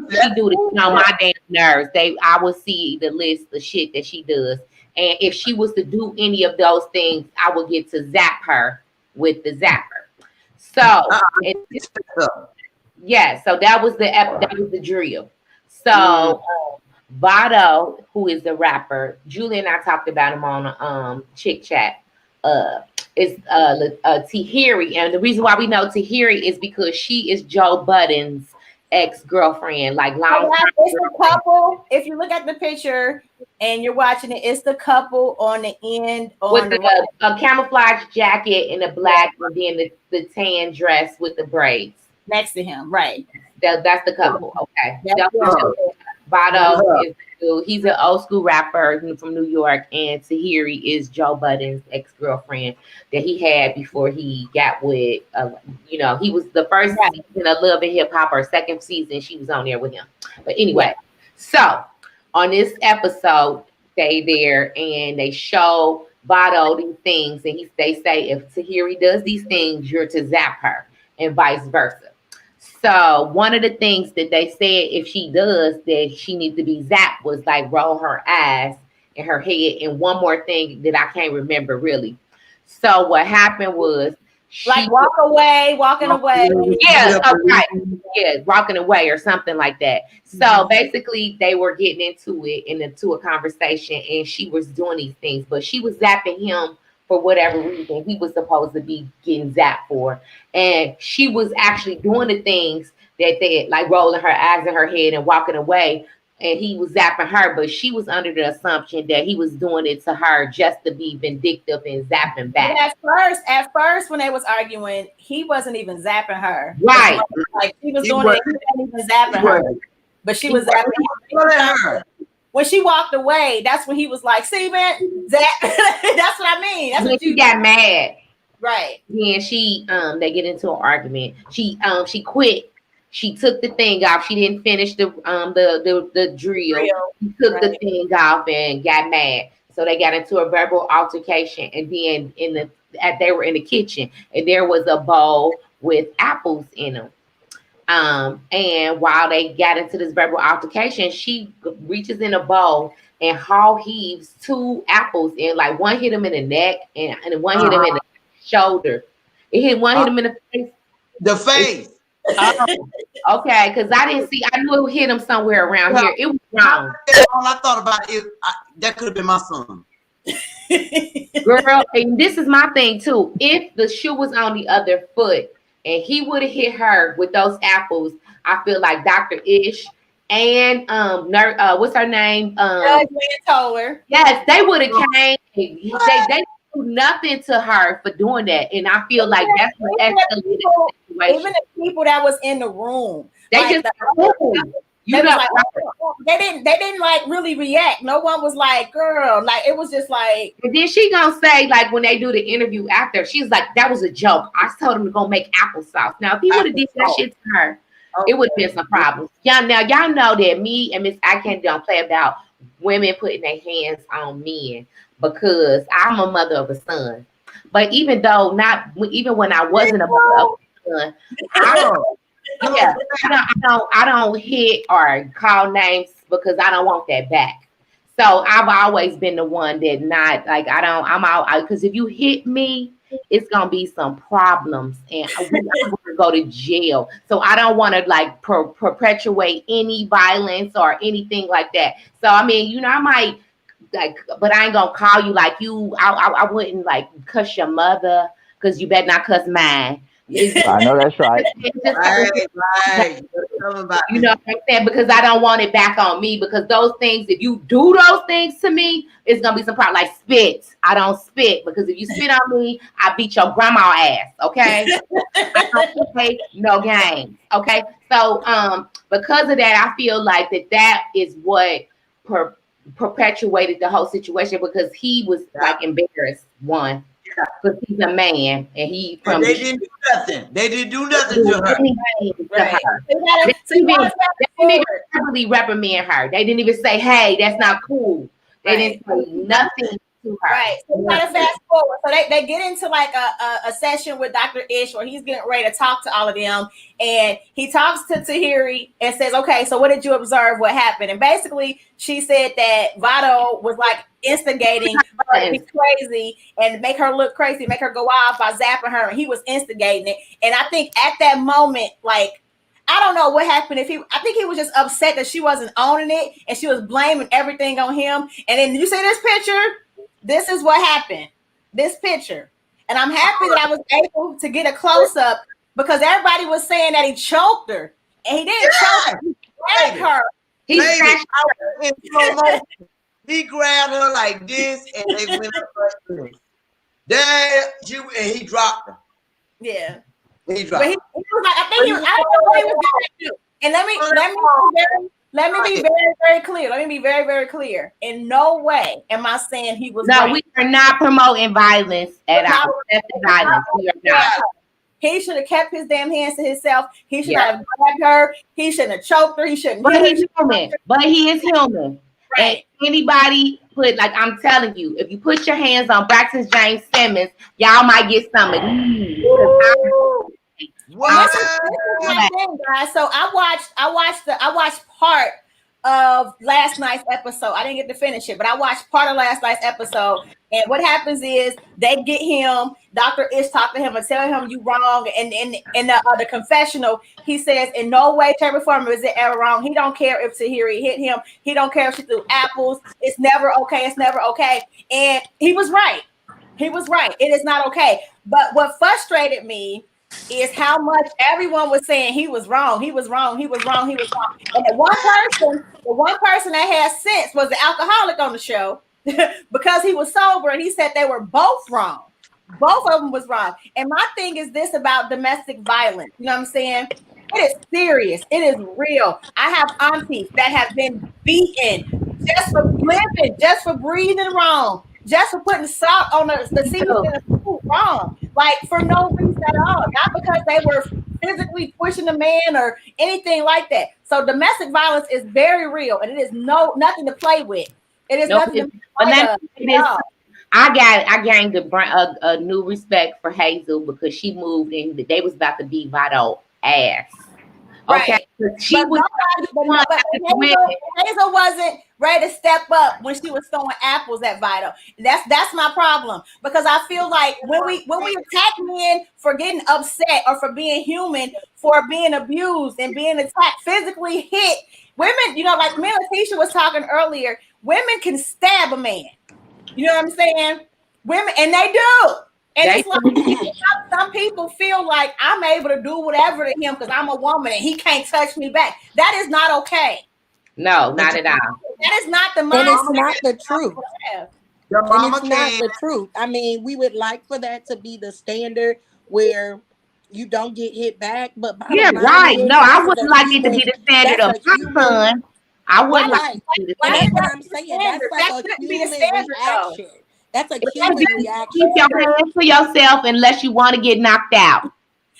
she do this on my damn nerves. I would see the list of shit that she does, and if she was to do any of those things, I would get to zap her with the zapper. So yeah, so that was the drill. So. Vado, who is the rapper, Julie and I talked about him on Chick Chat. Is Tahiri, and the reason why we know Tahiri is because she is Joe Budden's ex-girlfriend, like long time. It's the couple. If you look at the picture and you're watching it, it's the couple on the end with a camouflage jacket and a black, and then the tan dress with the braids next to him. Right. That's the couple. Okay. Vado is he's an old school rapper from New York, and Tahiri is Joe Budden's ex-girlfriend that he had before he got with, he was the first season of Love and Hip Hop, or second season she was on there with him. But anyway, so on this episode, they there and they show Vado these things, and they say if Tahiri does these things, you're to zap her, and vice versa. So one of the things that they said if she does that she needs to be zapped was like roll her eyes and her head, and one more thing that I can't remember really. So what happened was walking away. Yeah, right. Yeah, walking away or something like that. So basically they were getting into a conversation, and she was doing these things, but she was zapping him for whatever reason he was supposed to be getting zapped for. And she was actually doing the things that they like rolling her eyes in her head and walking away. And he was zapping her, but she was under the assumption that he was doing it to her just to be vindictive and zapping back. At first, when they was arguing, he wasn't even zapping her. Right. Like he was doing it, he wasn't even zapping her. But she was zapping her. When she walked away, that's when he was like, see, man, that's what I mean. That's when she got mad. Right. Yeah, they get into an argument. She quit. She took the thing off. She didn't finish the drill. She took the thing off and got mad. So they got into a verbal altercation. And then they were in the kitchen, and there was a bowl with apples in them. And while they got into this verbal altercation, she reaches in a bowl and heaves 2 apples in. Like one hit him in the neck and one hit him in the shoulder. It hit him in the face. The face. Okay, because I didn't see. I knew it hit him somewhere around here. It was wrong. All I thought about is that could have been my son. Girl, and this is my thing too. If the shoe was on the other foot and he would have hit her with those apples, I feel like Dr. Ish and what's her name? Judge Lynn Toller. Yes, they would have came. They do nothing to her for doing that, and I feel like that's what escalated the situation. Even the people that was in the room, they like just you know, like, they didn't like really react. No one was like, girl, like it was just like. And then she gonna say, like, when they do the interview after, she's like, that was a joke. I told him to go make applesauce. Now, if he would have did that shit to her, it would have been some problems. Y'all know that me and Miss I Can't don't play about women putting their hands on men, because I'm a mother of a son. But even when I wasn't a mother of a son, I don't hit or call names because I don't want that back. So I've always been the one that not like I'm out because if you hit me, it's gonna be some problems and I'm gonna go to jail. So I don't want to like perpetuate any violence or anything like that. So I mean, I might like, but I ain't gonna call you like you. I wouldn't like cuss your mother because you better not cuss mine. I know that's right. Right. You know what I'm saying? Because I don't want it back on me. Because those things, if you do those things to me, it's gonna be some problem. Like spit. I don't spit because if you spit on me, I beat your grandma ass. Okay. I don't play no games. Okay. So because of that, I feel like that is what perpetuated the whole situation because he was like embarrassed. One. Because he's a man and he from they didn't do nothing. They didn't do nothing to her. Right. They didn't even really reprimand her. They didn't even say, hey, that's not cool. They didn't say nothing to her. Right. So we gotta fast forward. So they get into like a session with Dr. Ish where he's getting ready to talk to all of them. And he talks to Tahiri and says, okay, so what did you observe? What happened? And basically she said that Vado was like instigating her to be crazy and make her look crazy, make her go off by zapping her. And he was instigating it. And I think at that moment, like, I don't know what happened. I think he was just upset that she wasn't owning it and she was blaming everything on him. And then you see this picture? This is what happened. This picture. And I'm happy that I was able to get a close-up because everybody was saying that he choked her. And he didn't choke her. He grabbed her. He smashed her. In slow motion. He grabbed her like this and they went up. Then he dropped her. Yeah. He dropped her. He was like, I don't know what he was going to do. And let me be very, very clear. Let me be very, very clear. In no way am I saying he was right. We are not promoting violence at all. That's violence. We are not. He should have kept his damn hands to himself. He should have grabbed her. He shouldn't have choked her. He shouldn't. But he's human. But he is human. Right. And anybody I'm telling you, if you put your hands on Braxton James Simmons, y'all might get some of these. What? This is my thing, guys. So I watched part of last night's episode. I didn't get to finish it, but I watched part of last night's episode. And what happens is they get him, Dr. Ish talk to him and tell him you wrong. And in the confessional, he says, in no way, shape, or form is it ever wrong. He don't care if Tahiri hit him. He don't care if she threw apples. It's never okay. It's never okay. And he was right. He was right. It is not okay. But what frustrated me is how much everyone was saying he was wrong. He was wrong. He was wrong. He was wrong. And the one person that had sense was the alcoholic on the show because he was sober and he said they were both wrong. Both of them was wrong. And my thing is this about domestic violence. You know what I'm saying? It is serious. It is real. I have aunties that have been beaten just for living, just for breathing wrong, just for putting salt on the seasoning in the food wrong. Like for no reason at all. Not because they were physically pushing a man or anything like that. So domestic violence is very real and it is nothing to play with. It is nothing to play with. I gained a new respect for Hazel because she moved and they was about to beat Vado ass. Okay, right. Hazel wasn't ready to step up when she was throwing apples at Vito. That's my problem because I feel like when we attack men for getting upset or for being human, for being abused and being attacked, physically hit, women, like me and Letitia was talking earlier, women can stab a man. You know what I'm saying? Women, and they do. And it's like some people feel like I'm able to do whatever to him because I'm a woman and he can't touch me back. That is not okay. No, not at all. That is not the And mindset. it's not the truth. Your And mama it's not came. the truth. I mean, we would like for that to be the standard where you don't get hit back. But bottom Yeah, line right. is, No, I this is wouldn't a like it to human. be the standard That's of a my human. son. I wouldn't like Right. it to be the And Why that's is standard. what that I'm the saying. That's standard? like That a shouldn't be the human standard, though. reaction. That's a If human you reaction. keep your hands to yourself unless you want to get knocked out.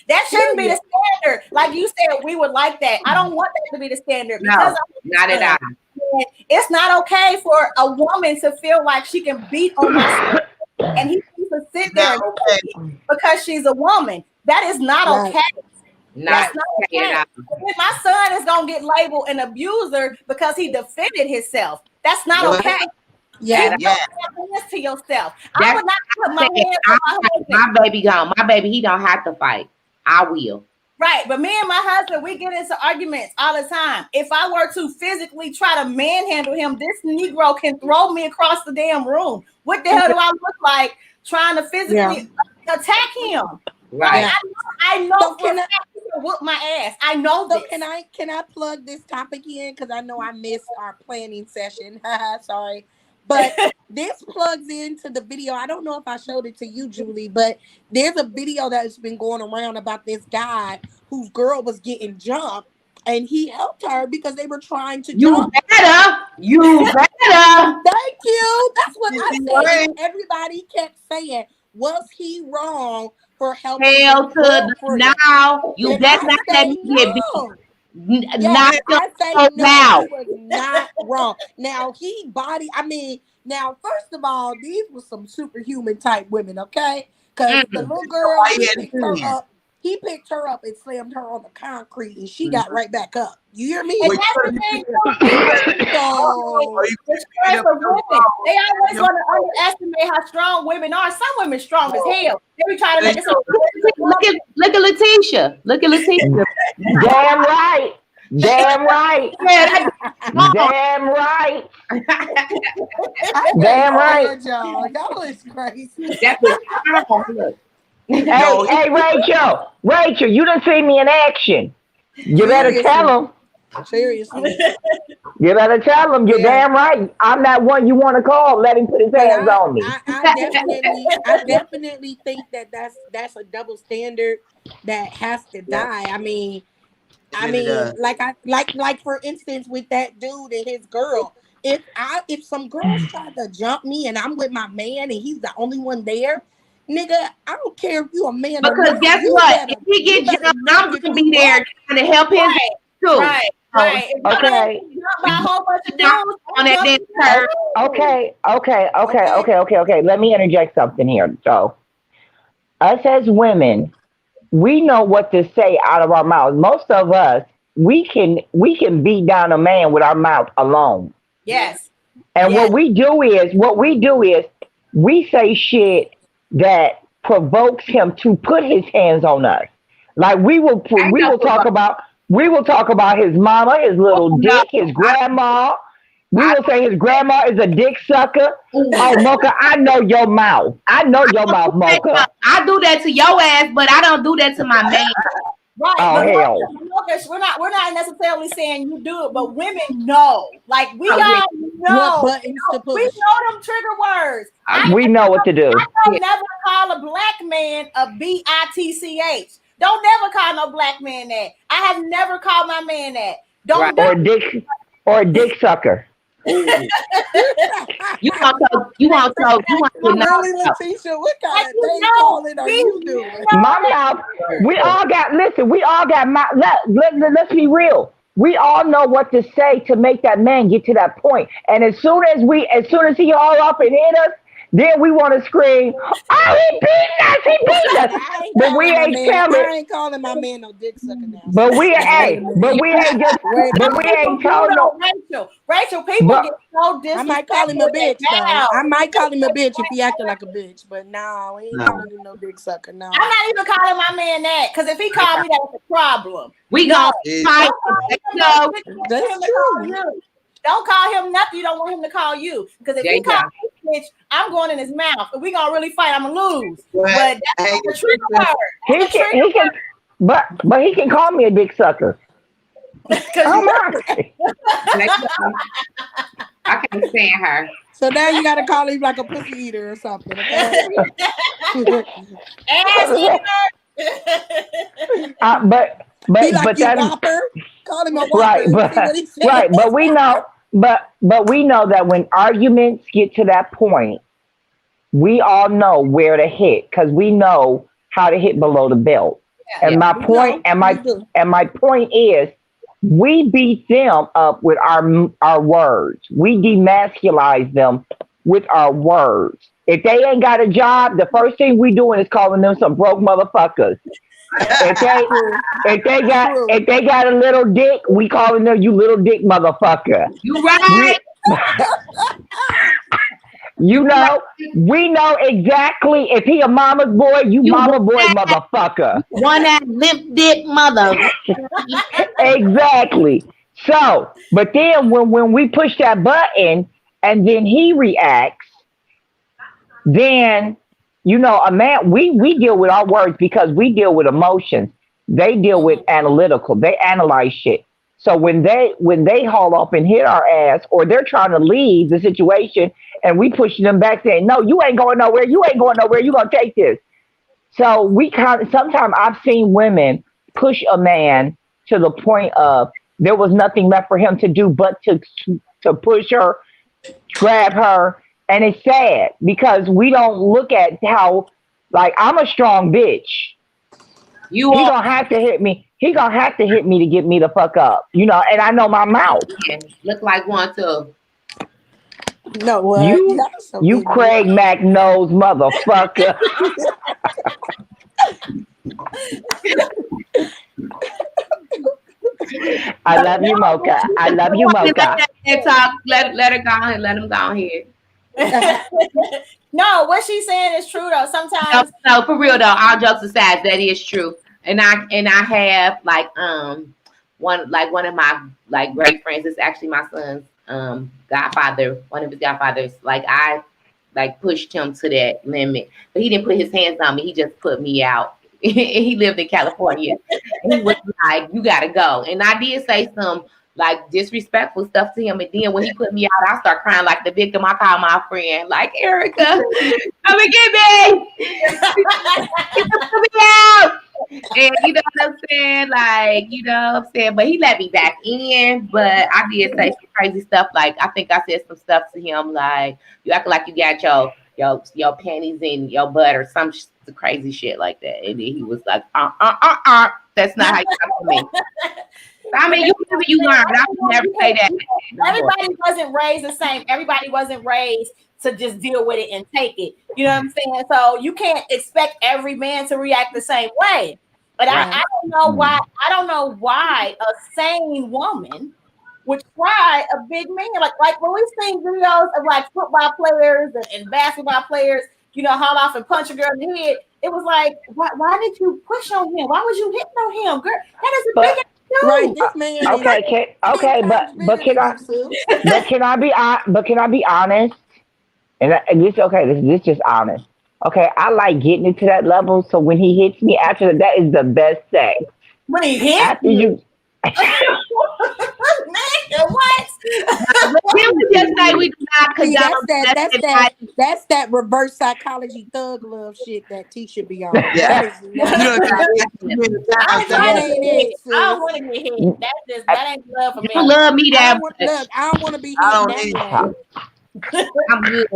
That shouldn't be the Period. standard. Like you said, we would like that. I don't want that to be the standard because No, not at all. it's not okay for a woman to feel like she can beat on my son and he needs to sit there Now, and okay. beat because she's a woman. That is not Right. okay. Not That's not okay okay. at all. Then my son is gonna get labeled an abuser because he defended himself. That's not Well, okay. Yeah. Keep yeah. your hands to yourself. I That's would not put my saying hands on my husband. my baby gone. My baby, he don't have to fight. I will. Right, but me and my husband, we get into arguments all the time. If I were to physically try to manhandle him, this Negro can throw me across the damn room. What the hell do I look like trying to physically attack him? Right. Like, I know So for a fact he can whoop my ass. I know So this. can I plug this topic in? Because I know I missed our planning session. Sorry. But this plugs into the video. I don't know if I showed it to you, Julie, but there's a video that's been going around about this guy whose girl was getting jumped, and he helped her because they were trying to You jump. better. You better. Thank you. That's what I said. Right. And everybody kept saying, was he wrong for helping Hell his to the girlfriend? now. You And better I not let say me get beat. no. Not Yes, I say so no, now. he was not wrong. Now now first of all, these were some superhuman type women, okay? Because the little girl, why he he had to picked do her that? up. He picked her up and slammed her on the concrete, and she got right back up. You hear me? And Well, that's the thing. So Or you The strength of women. They always want to underestimate how strong women are. Some women strong as hell. They be trying to make it so. Look at Letitia. Look at Letitia. Damn right. Damn right. Yeah, Damn right. I Damn right. understand y'all. Y'all is crazy. that's a Hey, Rachel, you done seen me in action. You better tell them. Seriously. You better tell them. You're Yeah. damn right. I'm that one you want to call. Let him put his But hands on me. I definitely think that that's a double standard that has to die. I mean, like for instance with that dude and his girl. If some girls try to jump me and I'm with my man and he's the only one there, nigga, I don't care if you a man or because not. guess You what? better- If he you get better jumped, know I'm that gonna you be there trying to help his ass too. Right. If Okay. you by a whole bunch of Not dudes on that damn curve. Okay. Let me interject something here. So, us as women, we know what to say out of our mouths. Most of us, we can beat down a man with our mouth alone. Yes. And Yes. what we do is we say shit that provokes him to put his hands on us. Like we will talk about his mama, his little dick, his grandma. We will say his grandma is a dick sucker. Oh, Mocha, I know your mouth. Mocha. I do that to your ass, but I don't do that to my man. Right. Oh, But hell. Lucas, we're not necessarily saying you do it, but women know. Like we all what know. buttons to We push. know them trigger words. We know what to do. I don't never call a black man a bitch. Don't never call no black man that. I have never called my man that. Don't Right. Or a dick sucker. You want to Really, Letitia, what kind of thing calling are you doing? My mouth. We all got let's be real. We all know what to say to make that man get to that point. And as soon as he all up and hit us, then we want to scream, "Oh, he beat us!" But we ain't telling. I ain't calling my man no dick sucker now. But we ain't told no. Rachel, people get so disrespectful. I might call him a bitch though. I might call him a bitch if he acted like a bitch. But no, he ain't calling him no dick sucker. No. I'm not even calling my man that because if he called me, that's a problem. We gonna fight. That's true. Don't call him nothing you don't want him to call you. Because if he calls me bitch, I'm going in his mouth. If we gonna really fight, I'm gonna lose. But that's the trigger word. He can, but he can call me a dick sucker. Oh my! I can't stand her. So now you gotta call him like a pussy eater or something, okay? Ass eater. Be like But you that whopper. Call him a whopper right, and but see what he says. right, but we know, we know that when arguments get to that point, we all know where to hit because we know how to hit below the belt. Yeah. And my We point, know, and we do. my point is, we beat them up with our words. We demasculize them with our words. If they ain't got a job, the first thing we doing is calling them some broke motherfuckers. If they True. if they got a little dick, we calling them you little dick motherfucker. You right. You know, we know exactly if he a mama's boy, you mama boy motherfucker. One that limp dick mother. Exactly. So, but then when we push that button and then he reacts, then you know a man we deal with our words because we deal with emotions. They deal with analytical. They analyze shit. So when they haul off and hit our ass or they're trying to leave the situation and we push them back saying, no, you ain't going nowhere, you ain't going nowhere, you gonna take this. So we kind of sometimes I've seen women push a man to the point of there was nothing left for him to do but to push her, grab her, and it's sad because we don't look at how like I'm a strong bitch. He gonna have to hit me. He gonna have to hit me to get me the fuck up, you know. And I know my mouth. Look like one too. No, what? You Craig Mac nose motherfucker. I love you, Mocha. I love you, Mocha. Let her go and let him go here. No, what she's saying is true though. Sometimes no, for real though, all jokes aside, that is true. And I have like one of my like great friends. It's actually my son's godfather, one of his godfathers. Like I like pushed him to that limit, but he didn't put his hands on me. He just put me out. He lived in California. And he was like, "You gotta go." And I did say some like disrespectful stuff to him. And then when he put me out, I start crying like the victim. I call my friend, like, Erica, come and get me. Put me out. And you know what I'm saying? Like, you know what I'm saying? But he let me back in. But I did say some crazy stuff. Like, I think I said some stuff to him like, you act like you got your panties in your butt or some crazy shit like that. And then he was like, that's not how you talk to me. I mean, you learn. I would never say that. Everybody wasn't raised the same. Everybody wasn't raised to just deal with it and take it. You know what I'm saying? So you can't expect every man to react the same way. But right. I don't know why. I don't know why a sane woman would try a big man. Like when we see videos of like football players and basketball players, you know, haul off and punch a girl in the head. It was like, why did you push on him? Why was you hitting on him, girl? That is a big dude. Right, this man. But can I be honest? And this okay. This just honest. Okay, I like getting it to that level. So when he hits me after that is the best sex. When he hits after you. Man, what? Just say we do not condone. That's that reverse psychology thug love shit that Tisha be on. Yeah. I don't want to get hit. That ain't love for me. You love me that much. Look, I don't want to be hit that way. I'm good.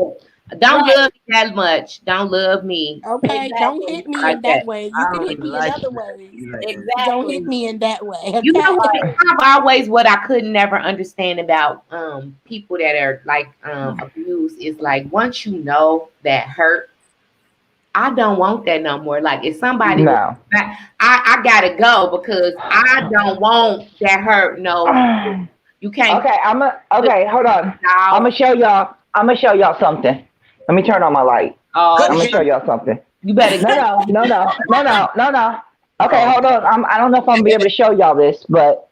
Don't love me that much. Don't love me. Okay, exactly. Don't hit me in that way. You can hit me in other ways. Exactly. Don't hit me in that way. Okay? You know, I've always what I could never understand about people that are like abused is like once you know that hurt, I don't want that no more. Like if somebody, I gotta go because I don't want that hurt. No, you can't. Okay, hold on. I'm gonna show y'all something. Let me turn on my light. I'm gonna show y'all something. You better. No. Okay, hold on. I don't know if I'm gonna be able to show y'all this, but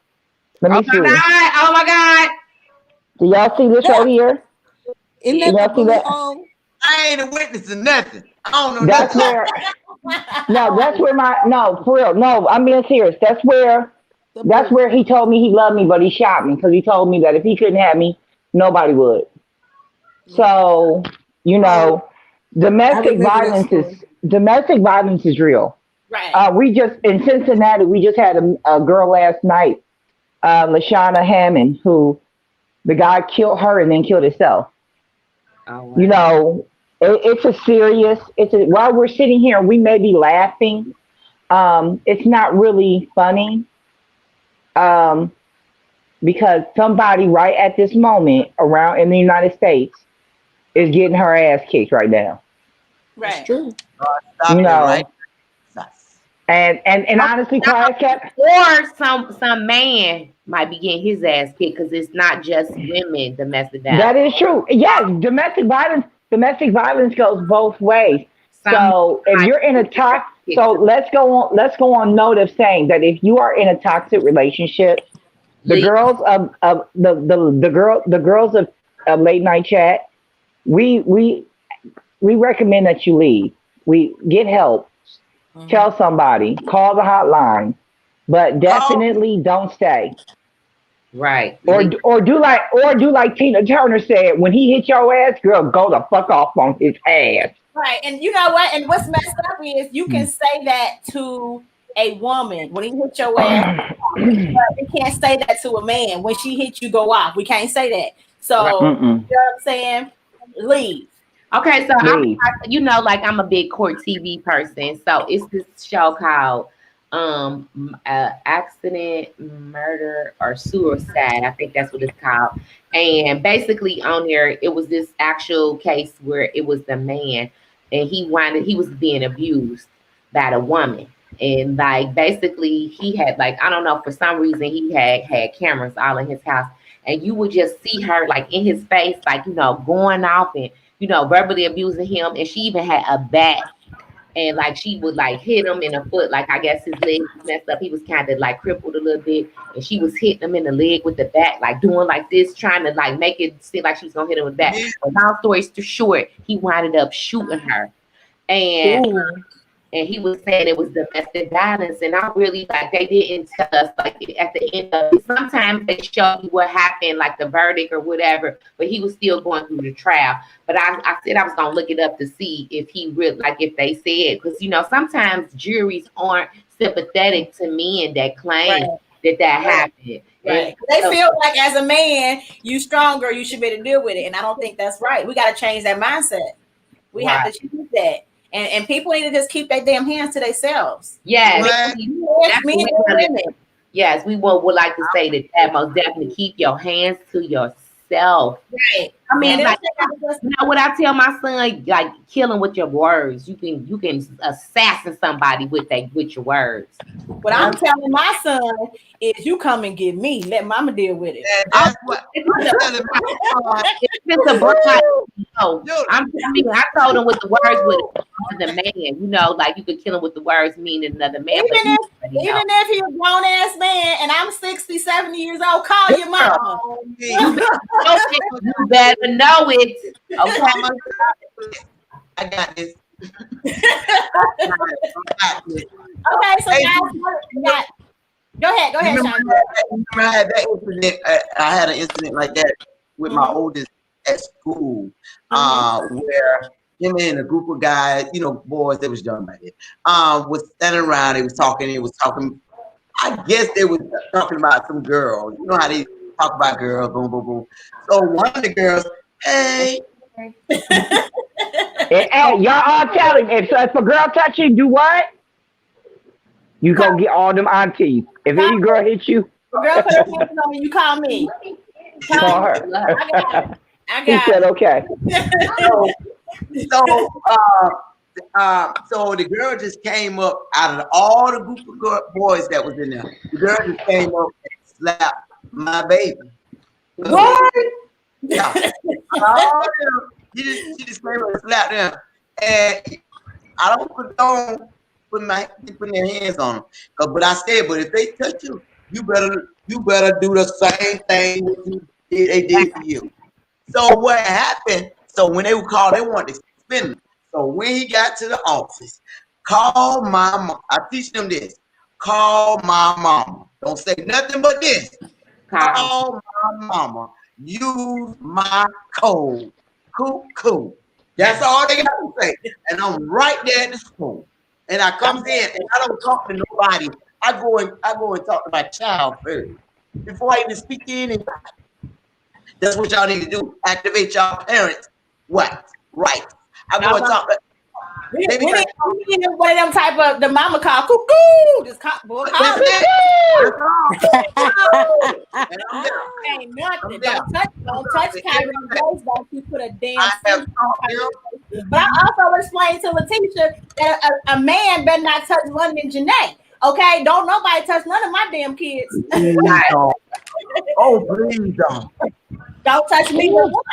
let me see. Oh my God! Do y'all see this right here? Do y'all see that? I ain't a witness to nothing. I don't know. That's where. No, for real. No, I'm being serious. That's where That's where he told me he loved me, but he shot me because he told me that if he couldn't have me, nobody would. So, you know, domestic violence is real. Right. We just in Cincinnati, we just had a girl last night, Lashana Hammond, who the guy killed her and then killed himself. Oh, wow. You know, it's a serious. While we're sitting here, we may be laughing. It's not really funny. Um, because somebody right at this moment around in the United States is getting her ass kicked right now. Right. It's true. Stop You it right. know, and honestly, quiet cat. Or some man might be getting his ass kicked because it's not just women domestic That violence. is true. Yes, domestic violence goes both ways. Some So if might you're in a be getting toxic, kicked. so let's go on note of saying that if you are in a toxic relationship, the Leave. girls of the girls of late night chat, we recommend that you leave. We get help. Tell somebody. Call the hotline. But Call definitely don't stay. Right. Or Leave. or do like Tina Turner said, when he hit your ass, girl, go the fuck off on his ass. Right. And you know what? And what's messed up is you can say that to a woman when he hit your ass, but we can't say that to a man. When she hit you, go off. We can't say that. Right. So Mm-mm. you know what I'm saying? Leave. Okay, so Leave. you know, like I'm a big court TV person, so it's this show called Accident, Murder, or Suicide. I think that's what it's called. And basically, on there, it was this actual case where it was the man, and he was being abused by the woman, and like basically he had like I don't know for some reason he had cameras all in his house, and you would just see her like in his face, like going off and verbally abusing him. And she even had a bat and like she would like hit him in the foot. Like I guess his leg was messed up. He was kind of like crippled a little bit. And she was hitting him in the leg with the bat, like doing like this, trying to like make it seem like she was gonna hit him with that. But long story short, he winded up shooting her. And and he was saying it was domestic violence, and I really like they didn't tell us like at the end of it. Sometimes they show you what happened, like the verdict or whatever, but he was still going through the trial. But I said I was gonna look it up to see if he really like if they said, because sometimes juries aren't sympathetic to men that claim that happened. Right. They feel like as a man, you stronger, you should be able to deal with it. And I don't think that's right. We got to change that mindset. We have to change that. And people need to just keep their damn hands to themselves. Yes. Yes, we would like to say that most definitely keep your hands to yourself. Right. I mean, like, what I tell my son, like killing with your words. You can assassin somebody with your words. What I'm telling my son is, you come and get me. Let mama deal with it. That's what I'm telling I told him with the words with the man. Like you could kill him with the words, meaning another man. Even if he's a grown ass man and I'm 60, 70 years old, call your mama. You better know it. Okay. I got this. Okay, so guys, go ahead, Sean. I had that incident. I had an incident like that with my oldest at school, where him and a group of guys, boys that was young back then, was standing around. They was talking. I guess they was talking about some girls. You know how they talk about girls, boom, boom, boom. So one of the girls, hey. Hey, y'all all telling if a girl touch you, do what? You go get all them aunties. If any girl hits you, girl put her hands on you, call me. Call her. I got he said okay. So the girl just came up out of all the group of boys that was in there. The girl just came up and slapped my baby. What? Yeah. She just came up and slapped them. And I don't condone putting their hands on them. But I said, but if they touch you, you better do the same thing they did for you. So what happened? So when they were called, they wanted to suspend him. So when he got to the office, call my mom. I teach them this. call my mama. Don't say nothing but this. Call. Call my mama. Use my code. Cool. That's all they got to say. And I'm right there at the school. And I comes in and I don't talk to nobody. I go and talk to my child first before I even speak to anybody. That's what y'all need to do. Activate y'all parents. What? Right. I go and talk. We need one of them type of the mama call cuckoo. Just call. That's it. Ain't nothing. Don't touch Kyrie Grace. Don't you put a damn. But I also explained to Letitia that a man better not touch London Janae. Okay, don't nobody touch none of my damn kids. Oh, please don't. Don't touch me with one.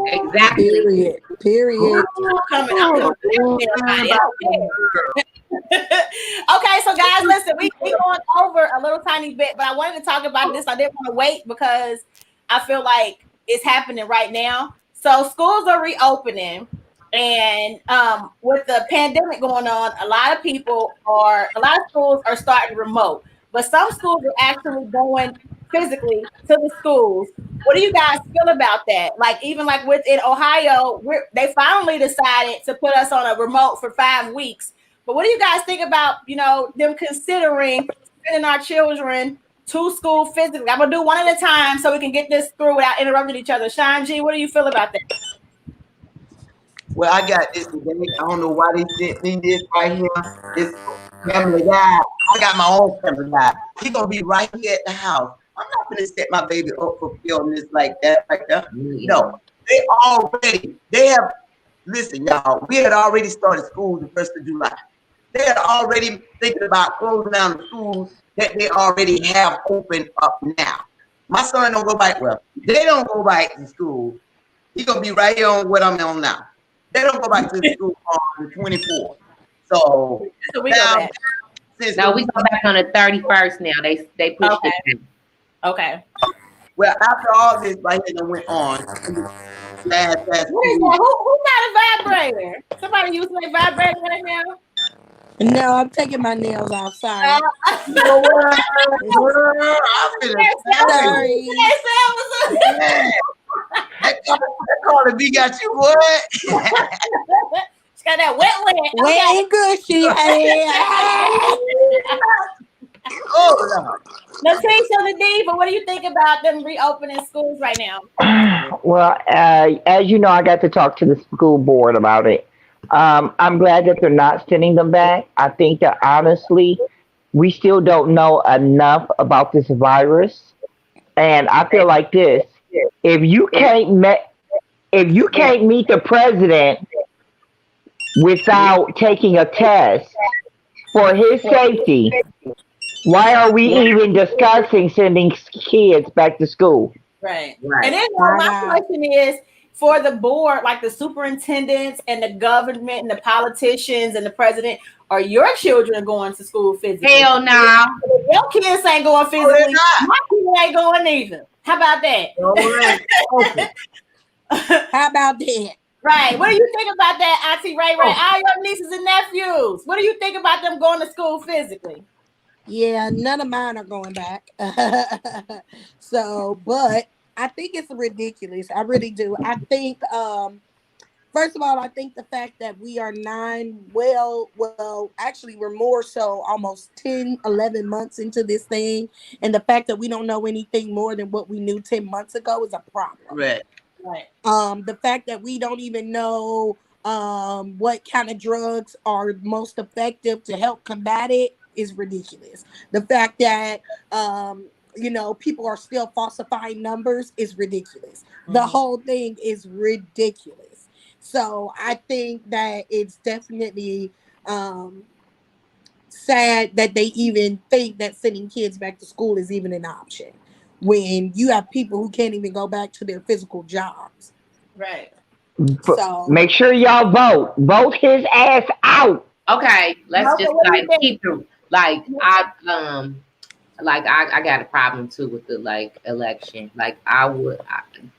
Exactly. Period. Okay, so guys, listen, we going over a little tiny bit, but I wanted to talk about this. I didn't want to wait because I feel like it's happening right now. So schools are reopening, and with the pandemic going on, a lot of schools are starting remote, but some schools are actually going physically to the schools. What do you guys feel about that? Like, even like within Ohio, they finally decided to put us on a remote for 5 weeks. But what do you guys think about, them considering sending our children to school physically? I'm gonna do one at a time so we can get this through without interrupting each other. Sean G, what do you feel about that? Well, I got this today. I don't know why they sent me this right here. This family guy. I got my own family guy. He gonna be right here at the house. I'm not gonna set my baby up for illness like that. No, they have. Listen, y'all. We had already started school the 1st of July. They had already thinking about closing down the schools that they already have opened up now. My son don't go back. Well, they don't go back to school. He gonna be right here on what I'm on now. They don't go back to school on the 24th. So we go back. No, we go back on the 31st now. They pushed it. Okay. Well, after all this right here that went on, last what is that? Who got a vibrator? Somebody using a vibrator right now? No, I'm taking my nails off. Sorry. Sorry. That Cardi B got you what? She got that wet. Wet and gushy. Oh, no. Letitia, the diva, what do you think about them reopening schools right now? Well, as you know, I got to talk to the school board about it. I'm glad that they're not sending them back. I think that honestly, we still don't know enough about this virus, and I feel like this: if you can't meet the president without taking a test for his safety, why are we even discussing sending kids back to school? Right. And then my question is, for the board, like the superintendents and the government and the politicians and the president, are your children going to school physically? Hell no. Nah. Your kids ain't going physically. My kids ain't going either. How about that? How about that? Right. What do you think about that, Auntie Ray Ray? All your nieces and nephews. What do you think about them going to school physically? Yeah, none of mine are going back. But I think it's ridiculous. I really do. I think, first of all, I think the fact that we are actually we're more so almost 10, 11 months into this thing. And the fact that we don't know anything more than what we knew 10 months ago is a problem. Right. The fact that we don't even know what kind of drugs are most effective to help combat it is ridiculous. The fact that people are still falsifying numbers is ridiculous. The whole thing is ridiculous. So I think that it's definitely sad that they even think that sending kids back to school is even an option when you have people who can't even go back to their physical jobs. Right. So make sure y'all vote. Vote his ass out. Okay, let's just keep through. I got a problem too with the election.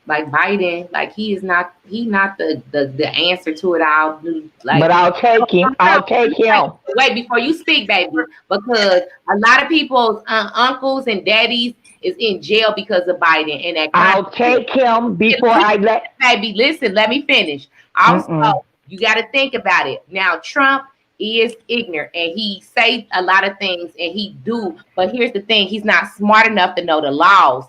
like Biden, like he's not the answer to it all. Like, but I'll take him. I'll take him. wait before you speak, baby, because a lot of people's uncles and daddies is in jail because of Biden and that. I'll take him before I let. Baby, listen, let me finish. Also, you got to think about it. Now, Trump is ignorant and he say a lot of things and he do, but here's the thing: he's not smart enough to know the laws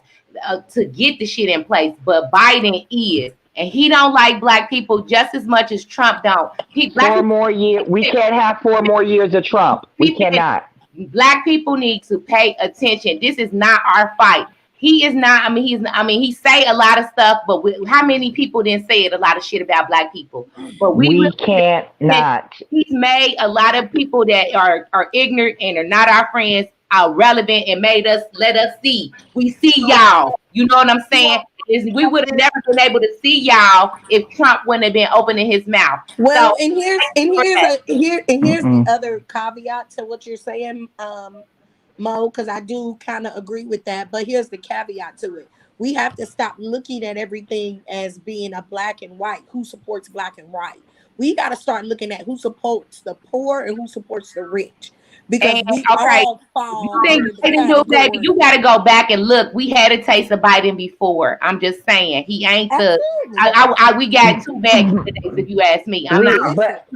to get the shit in place. But Biden is. And he don't like black people just as much as Trump don't. Four more years. We can't have 4 more years of Trump. We cannot. Black people need to pay attention. This is not our fight. He is not. He say a lot of stuff, but how many people didn't say it? A lot of shit about black people. But we can't not. He's made a lot of people that are ignorant and are not our friends are relevant and let us see. We see y'all. You know what I'm saying? We would have never been able to see y'all if Trump wouldn't have been opening his mouth. Well, so, here's the other caveat to what you're saying, Mo, because I do kind of agree with that. But here's the caveat to it. We have to stop looking at everything as being a black and white. Who supports black and white? We got to start looking at who supports the poor and who supports the rich. Because we all fall. You got to go back and look. We had a taste of Biden before. I'm just saying he ain't the. We got 2 bad candidates if you ask me. I'm not. But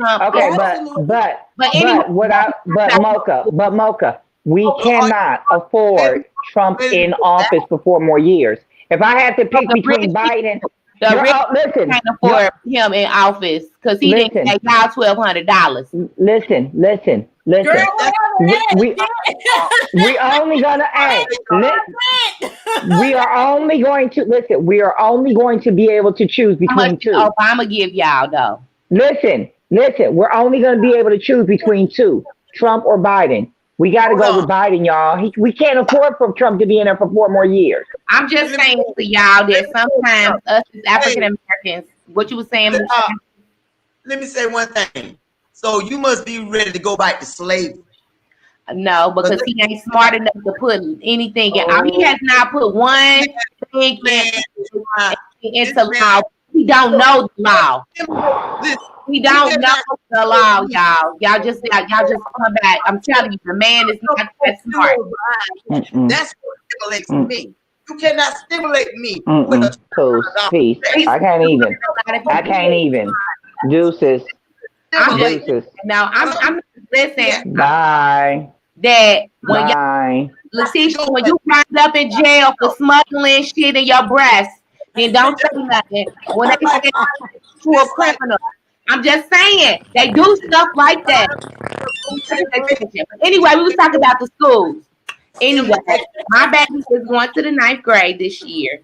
Mocha, we cannot afford Trump in office for 4 more years. If I had to pick between Biden. Listen, can't afford him in office because he didn't pay y'all $1,200. Listen. We only gonna we are only going to listen. We are only going to be able to choose between 2. Obama give y'all though. Listen. We're only going to be able to choose between 2, Trump or Biden. We got to go with Biden, y'all. We can't afford for Trump to be in there for 4 more years. I'm just saying to y'all that sometimes us as African Americans, what you were saying. Let me say one thing. So you must be ready to go back to slavery. No, because he ain't smart enough to put anything in. He has not put one thing into law. He don't know the law. We don't know the law, y'all. Y'all just come back. I'm telling you, the man is not that smart. That's what stimulates me. You cannot stimulate me with a peace. I can't even. Deuces. I'm listen. Bye. That when Letitia, when you wind up in jail for smuggling shit in your breast, then don't say nothing. When they say to a criminal. I'm just saying they do stuff like that. But anyway, we was talking about the schools. Anyway, my baby is going to the 9th grade this year,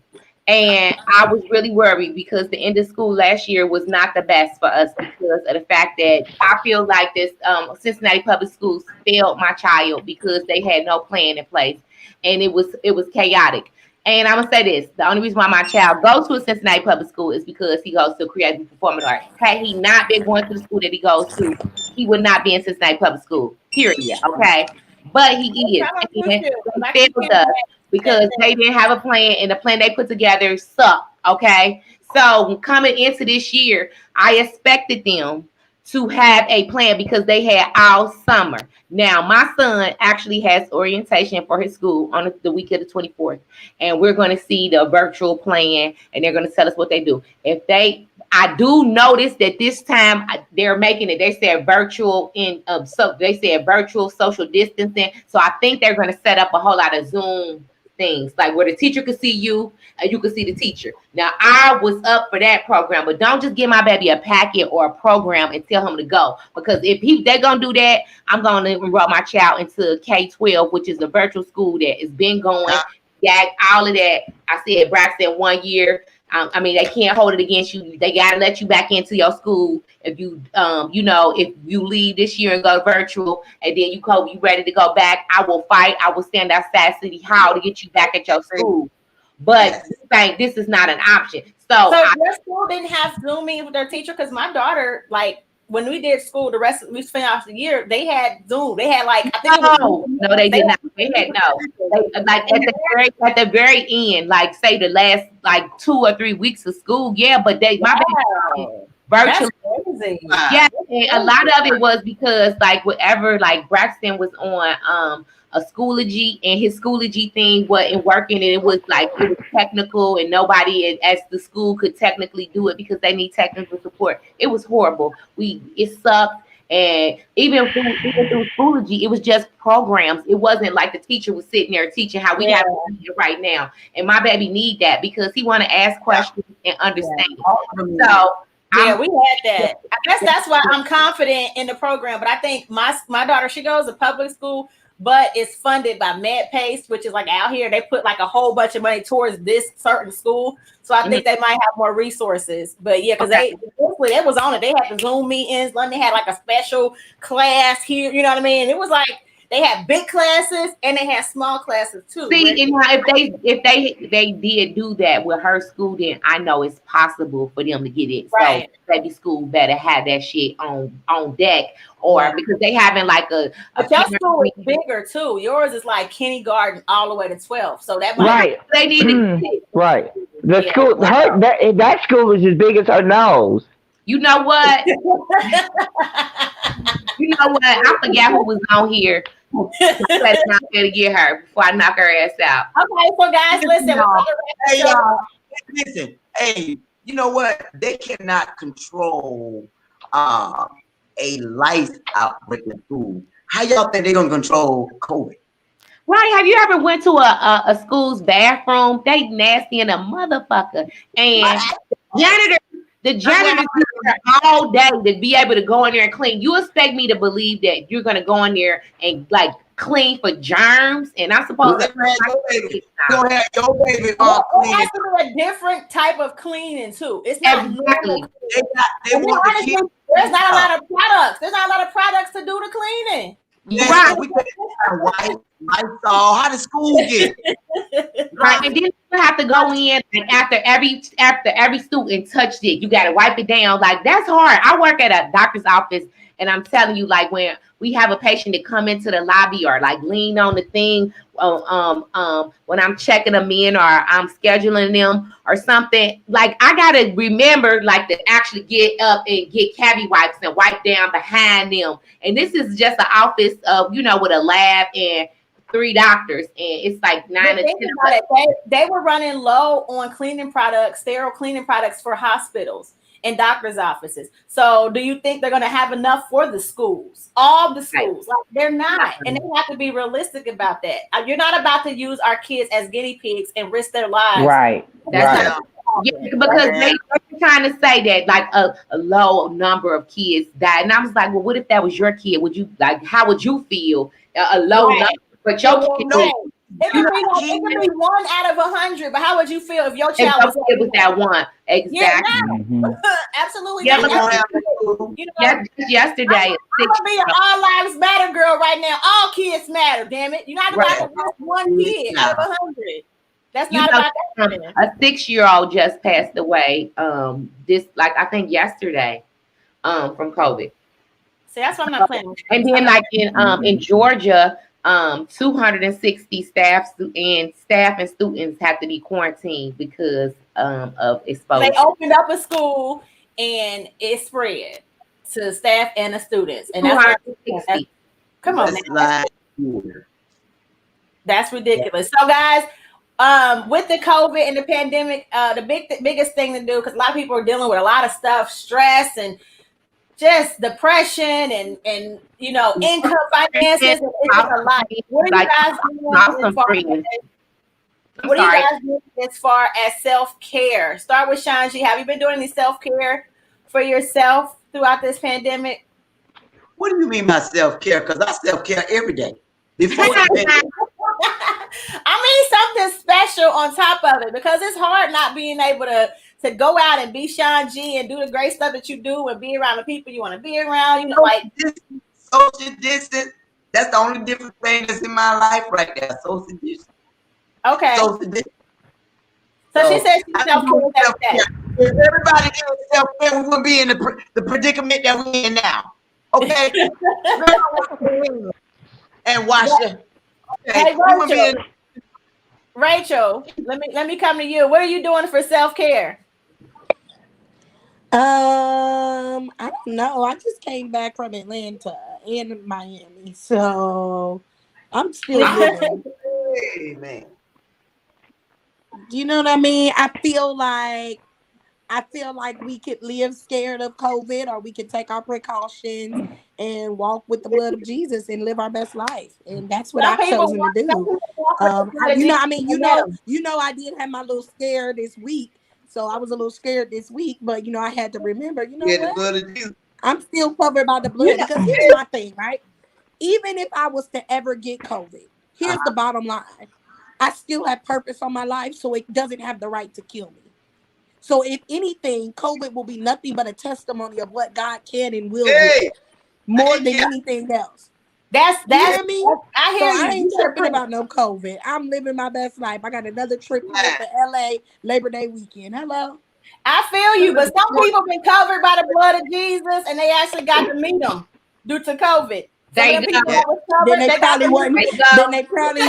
and I was really worried because the end of school last year was not the best for us because of the fact that I feel like this Cincinnati Public Schools failed my child because they had no plan in place, and it was chaotic. And I'm gonna say this: the only reason why my child goes to a Cincinnati public school is because he goes to creative performing arts. Had he not been going to the school that he goes to, he would not be in Cincinnati public school. Period. Okay, but he is. They failed us because they didn't have a plan, and the plan they put together sucked. Okay, so coming into this year, I expected them to have a plan because they had all summer. Now, my son actually has orientation for his school on the week of the 24th, and we're going to see the virtual plan, and they're going to tell us what they do. I do notice that this time they're making it. They said virtual they said virtual social distancing. So I think they're going to set up a whole lot of Zoom things, like where the teacher could see you and you could see the teacher. Now, I was up for that program, but don't just give my baby a packet or a program and tell him to go, because if they're gonna do that, I'm gonna enroll my child into K-12, which is a virtual school that has been going. Yeah, all of that. I said, Braxton, 1 year. They can't hold it against you. They gotta let you back into your school if you, if you leave this year and go virtual, and then you ready to go back. I will fight. I will stand outside City Hall to get you back at your school. But this is not an option. So your school didn't have Zooming with their teacher, because my daughter, when we did school, we spent out the year. They had Zoom. They had like I think no, they did not. They had like at the very end, like say the last like 2 or 3 weeks of school. Yeah, but my baby virtually. Yeah, and a lot of it was because like whatever, like Braxton was on a Schoology, and his Schoology thing wasn't working, and it was technical, and nobody at the school could technically do it because they need technical support. It was horrible. It sucked. And even through Schoology, it was just programs. It wasn't like the teacher was sitting there teaching how we have to do it right now. And my baby need that because he want to ask questions and understand. So yeah, we had that. I guess that's why I'm confident in the program. But I think my daughter, she goes to public school, but it's funded by MedPace, which is like out here. They put like a whole bunch of money towards this certain school. So I think they might have more resources. But yeah, because they was on it. They had the Zoom meetings. They had like a special class here. You know what I mean? It was like they had big classes and they had small classes too. See, and if they did do that with her school, then I know it's possible for them to get it. Right. So baby school better have that shit on deck, or because they having like a your school is bigger too. Yours is like kindergarten all the way to 12. So that might right. They need to right. The school, that school is as big as her nose. You know what? You know what? I forgot who was on here. Let's not to get her before I knock her ass out. Okay, so guys, listen. Hey, y'all, listen. Hey, you know what? They cannot control a lice outbreak in school. How y'all think they're gonna control COVID? Right? Have you ever went to a school's bathroom? They nasty in a motherfucker, and the janitor all day to be able to go in there and clean. You expect me to believe that you're gonna go in there and like clean for germs? And I'm supposed to go ahead, your baby it has to be a different type of cleaning too. It's not exactly. There's not a lot of products. There's not a lot of products to do the cleaning. Yeah, right. We white Lysol. How does school get? Right, and then you have to go in and after every student touched it, you got to wipe it down. Like that's hard. I work at a doctor's office, and I'm telling you, like when we have a patient that come into the lobby or like lean on the thing, when I'm checking them in or I'm scheduling them or something, like I gotta remember like to actually get up and get cavi wipes and wipe down behind them. And this is just an office of with a lab and 3 doctors, and it's like 9 or 10. They were running low on cleaning products, sterile cleaning products for hospitals and doctors' offices. So do you think they're going to have enough for the schools? All the schools. Like they're not. And they have to be realistic about that. You're not about to use our kids as guinea pigs and risk their lives. Right. That's not because they're trying to say that like a low number of kids died. And I was like, well, what if that was your kid? Would you how would you feel? A low number, but your kid It could be 1 out of 100, but how would you feel if your child was that one? Exactly. Yeah, absolutely. Yeah, yesterday. I'm gonna be an all lives matter girl right now. All kids matter, damn it. You're not about to miss one kid out of 100. That's not about that. A 6-year-old just passed away. I think yesterday, from COVID. See, that's what I'm not planning. And then like in Georgia, 260 staff and students have to be quarantined because of exposure. They opened up a school and it spread to staff and the students. And that's come on, man. That's ridiculous. So guys, with the COVID and the pandemic, the biggest thing to do, because a lot of people are dealing with a lot of stuff, stress and just depression and income finances. It's just a lot. What are you guys doing as far as self-care? Start with Shanji. Have you been doing any self-care for yourself throughout this pandemic? What do you mean by self-care? Because I self-care every day. Before the pandemic. I mean something special on top of it, because it's hard not being able to go out and be Sean G and do the great stuff that you do and be around the people you want to be around. Like social distance. That's the only different thing that's in my life right there. Social distance. Okay. Social distance. So she says she's self-care. If everybody did self-care, we wouldn't be in the predicament that we're in now. Okay? And watch the. Okay, Hey, we would be in. Rachel, let me come to you. What are you doing for self-care? I don't know. I just came back from Atlanta and Miami, so I'm still living. Hey, man. You know what I mean? I feel like we could live scared of COVID, or we could take our precautions and walk with the blood of Jesus and live our best life. And that's what Some I've people chosen to walk, some do. people walk with the blood of You know, Jesus I mean, in them. I did have my little scare this week. So I was a little scared this week, but I had to remember, you know Yeah, the what? blood of Jesus. I'm still covered by the blood, because here's my thing, right? Even if I was to ever get COVID, here's the bottom line. I still have purpose on my life, so it doesn't have the right to kill me. So if anything, COVID will be nothing but a testimony of what God can and will do, Hey, more thank than you. anything else. That's You hear me? I So hear I you. ain't You better tripping preach. about no COVID. I'm living my best life. I got another trip planned for LA Labor Day weekend. Hello. I feel you, but some people been covered by the blood of Jesus, and they actually got to meet him due to COVID. Some There of you them people go. that was Then covered, they they got probably to meet wasn't. him. There you Then go. they probably.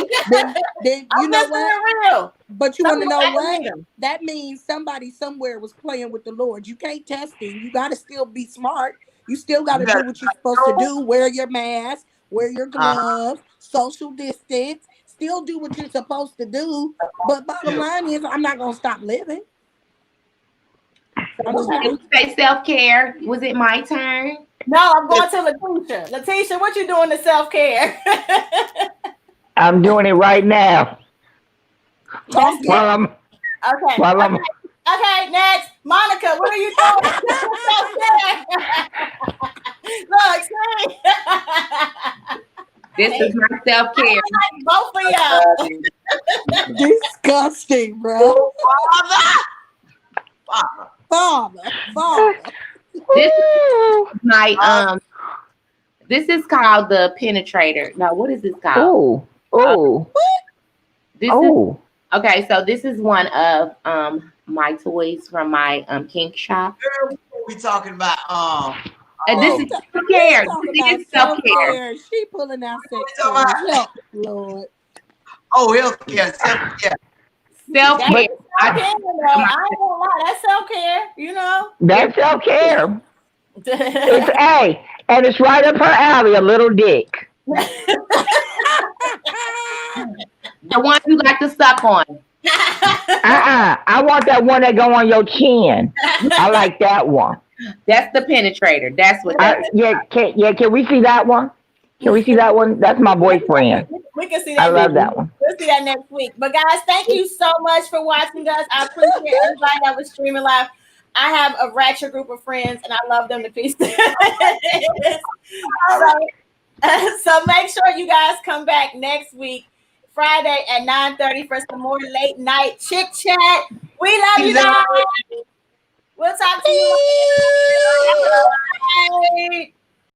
Then you I'm know just what? being real. But you Some want to people know got to what? meet him. That means somebody somewhere was playing with the Lord. You can't test him. You got to still be smart. You still got You to do better what you're supposed to do. Wear your mask, wear your gloves, social distance. Still do what you're supposed to do. But bottom line is, I'm not gonna stop living. I'm just Did not. you say self-care? Was it my turn? No, I'm going to Letitia. Letitia, what you doing to self-care? I'm doing it right now. That's Talk it. it. While I'm Okay. while I'm Okay, next. Monica, what are you doing? Look, see? This is my self-care. Like both of y'all. Disgusting, bro. Father. This is my this is called the penetrator. No, what is this called? oh This is okay, so this is one of my toys from my kink shop. Girl, we talking about This is self-care. Talk This about is self-care. self-care. She pulling out sex talking toys. Help, Lord. healthcare, self-care. Self-care. I ain't gonna lie, that's self-care, that's self-care. It's A, and it's right up her alley. A little dick. The one you like to suck on. I want that one that go on your chin. I like that one. That's the penetrator. That's what that is. Can we see that one? Can we see that one? That's my boyfriend. We can see that. I love that one. We'll see that next week. But guys, thank you so much for watching us. I appreciate everybody that was streaming live. I have a ratchet group of friends, and I love them to pieces. So make sure you guys come back next week, Friday at 9:30 for some more late night chit chat. We love you guys. We'll talk to you. Bye.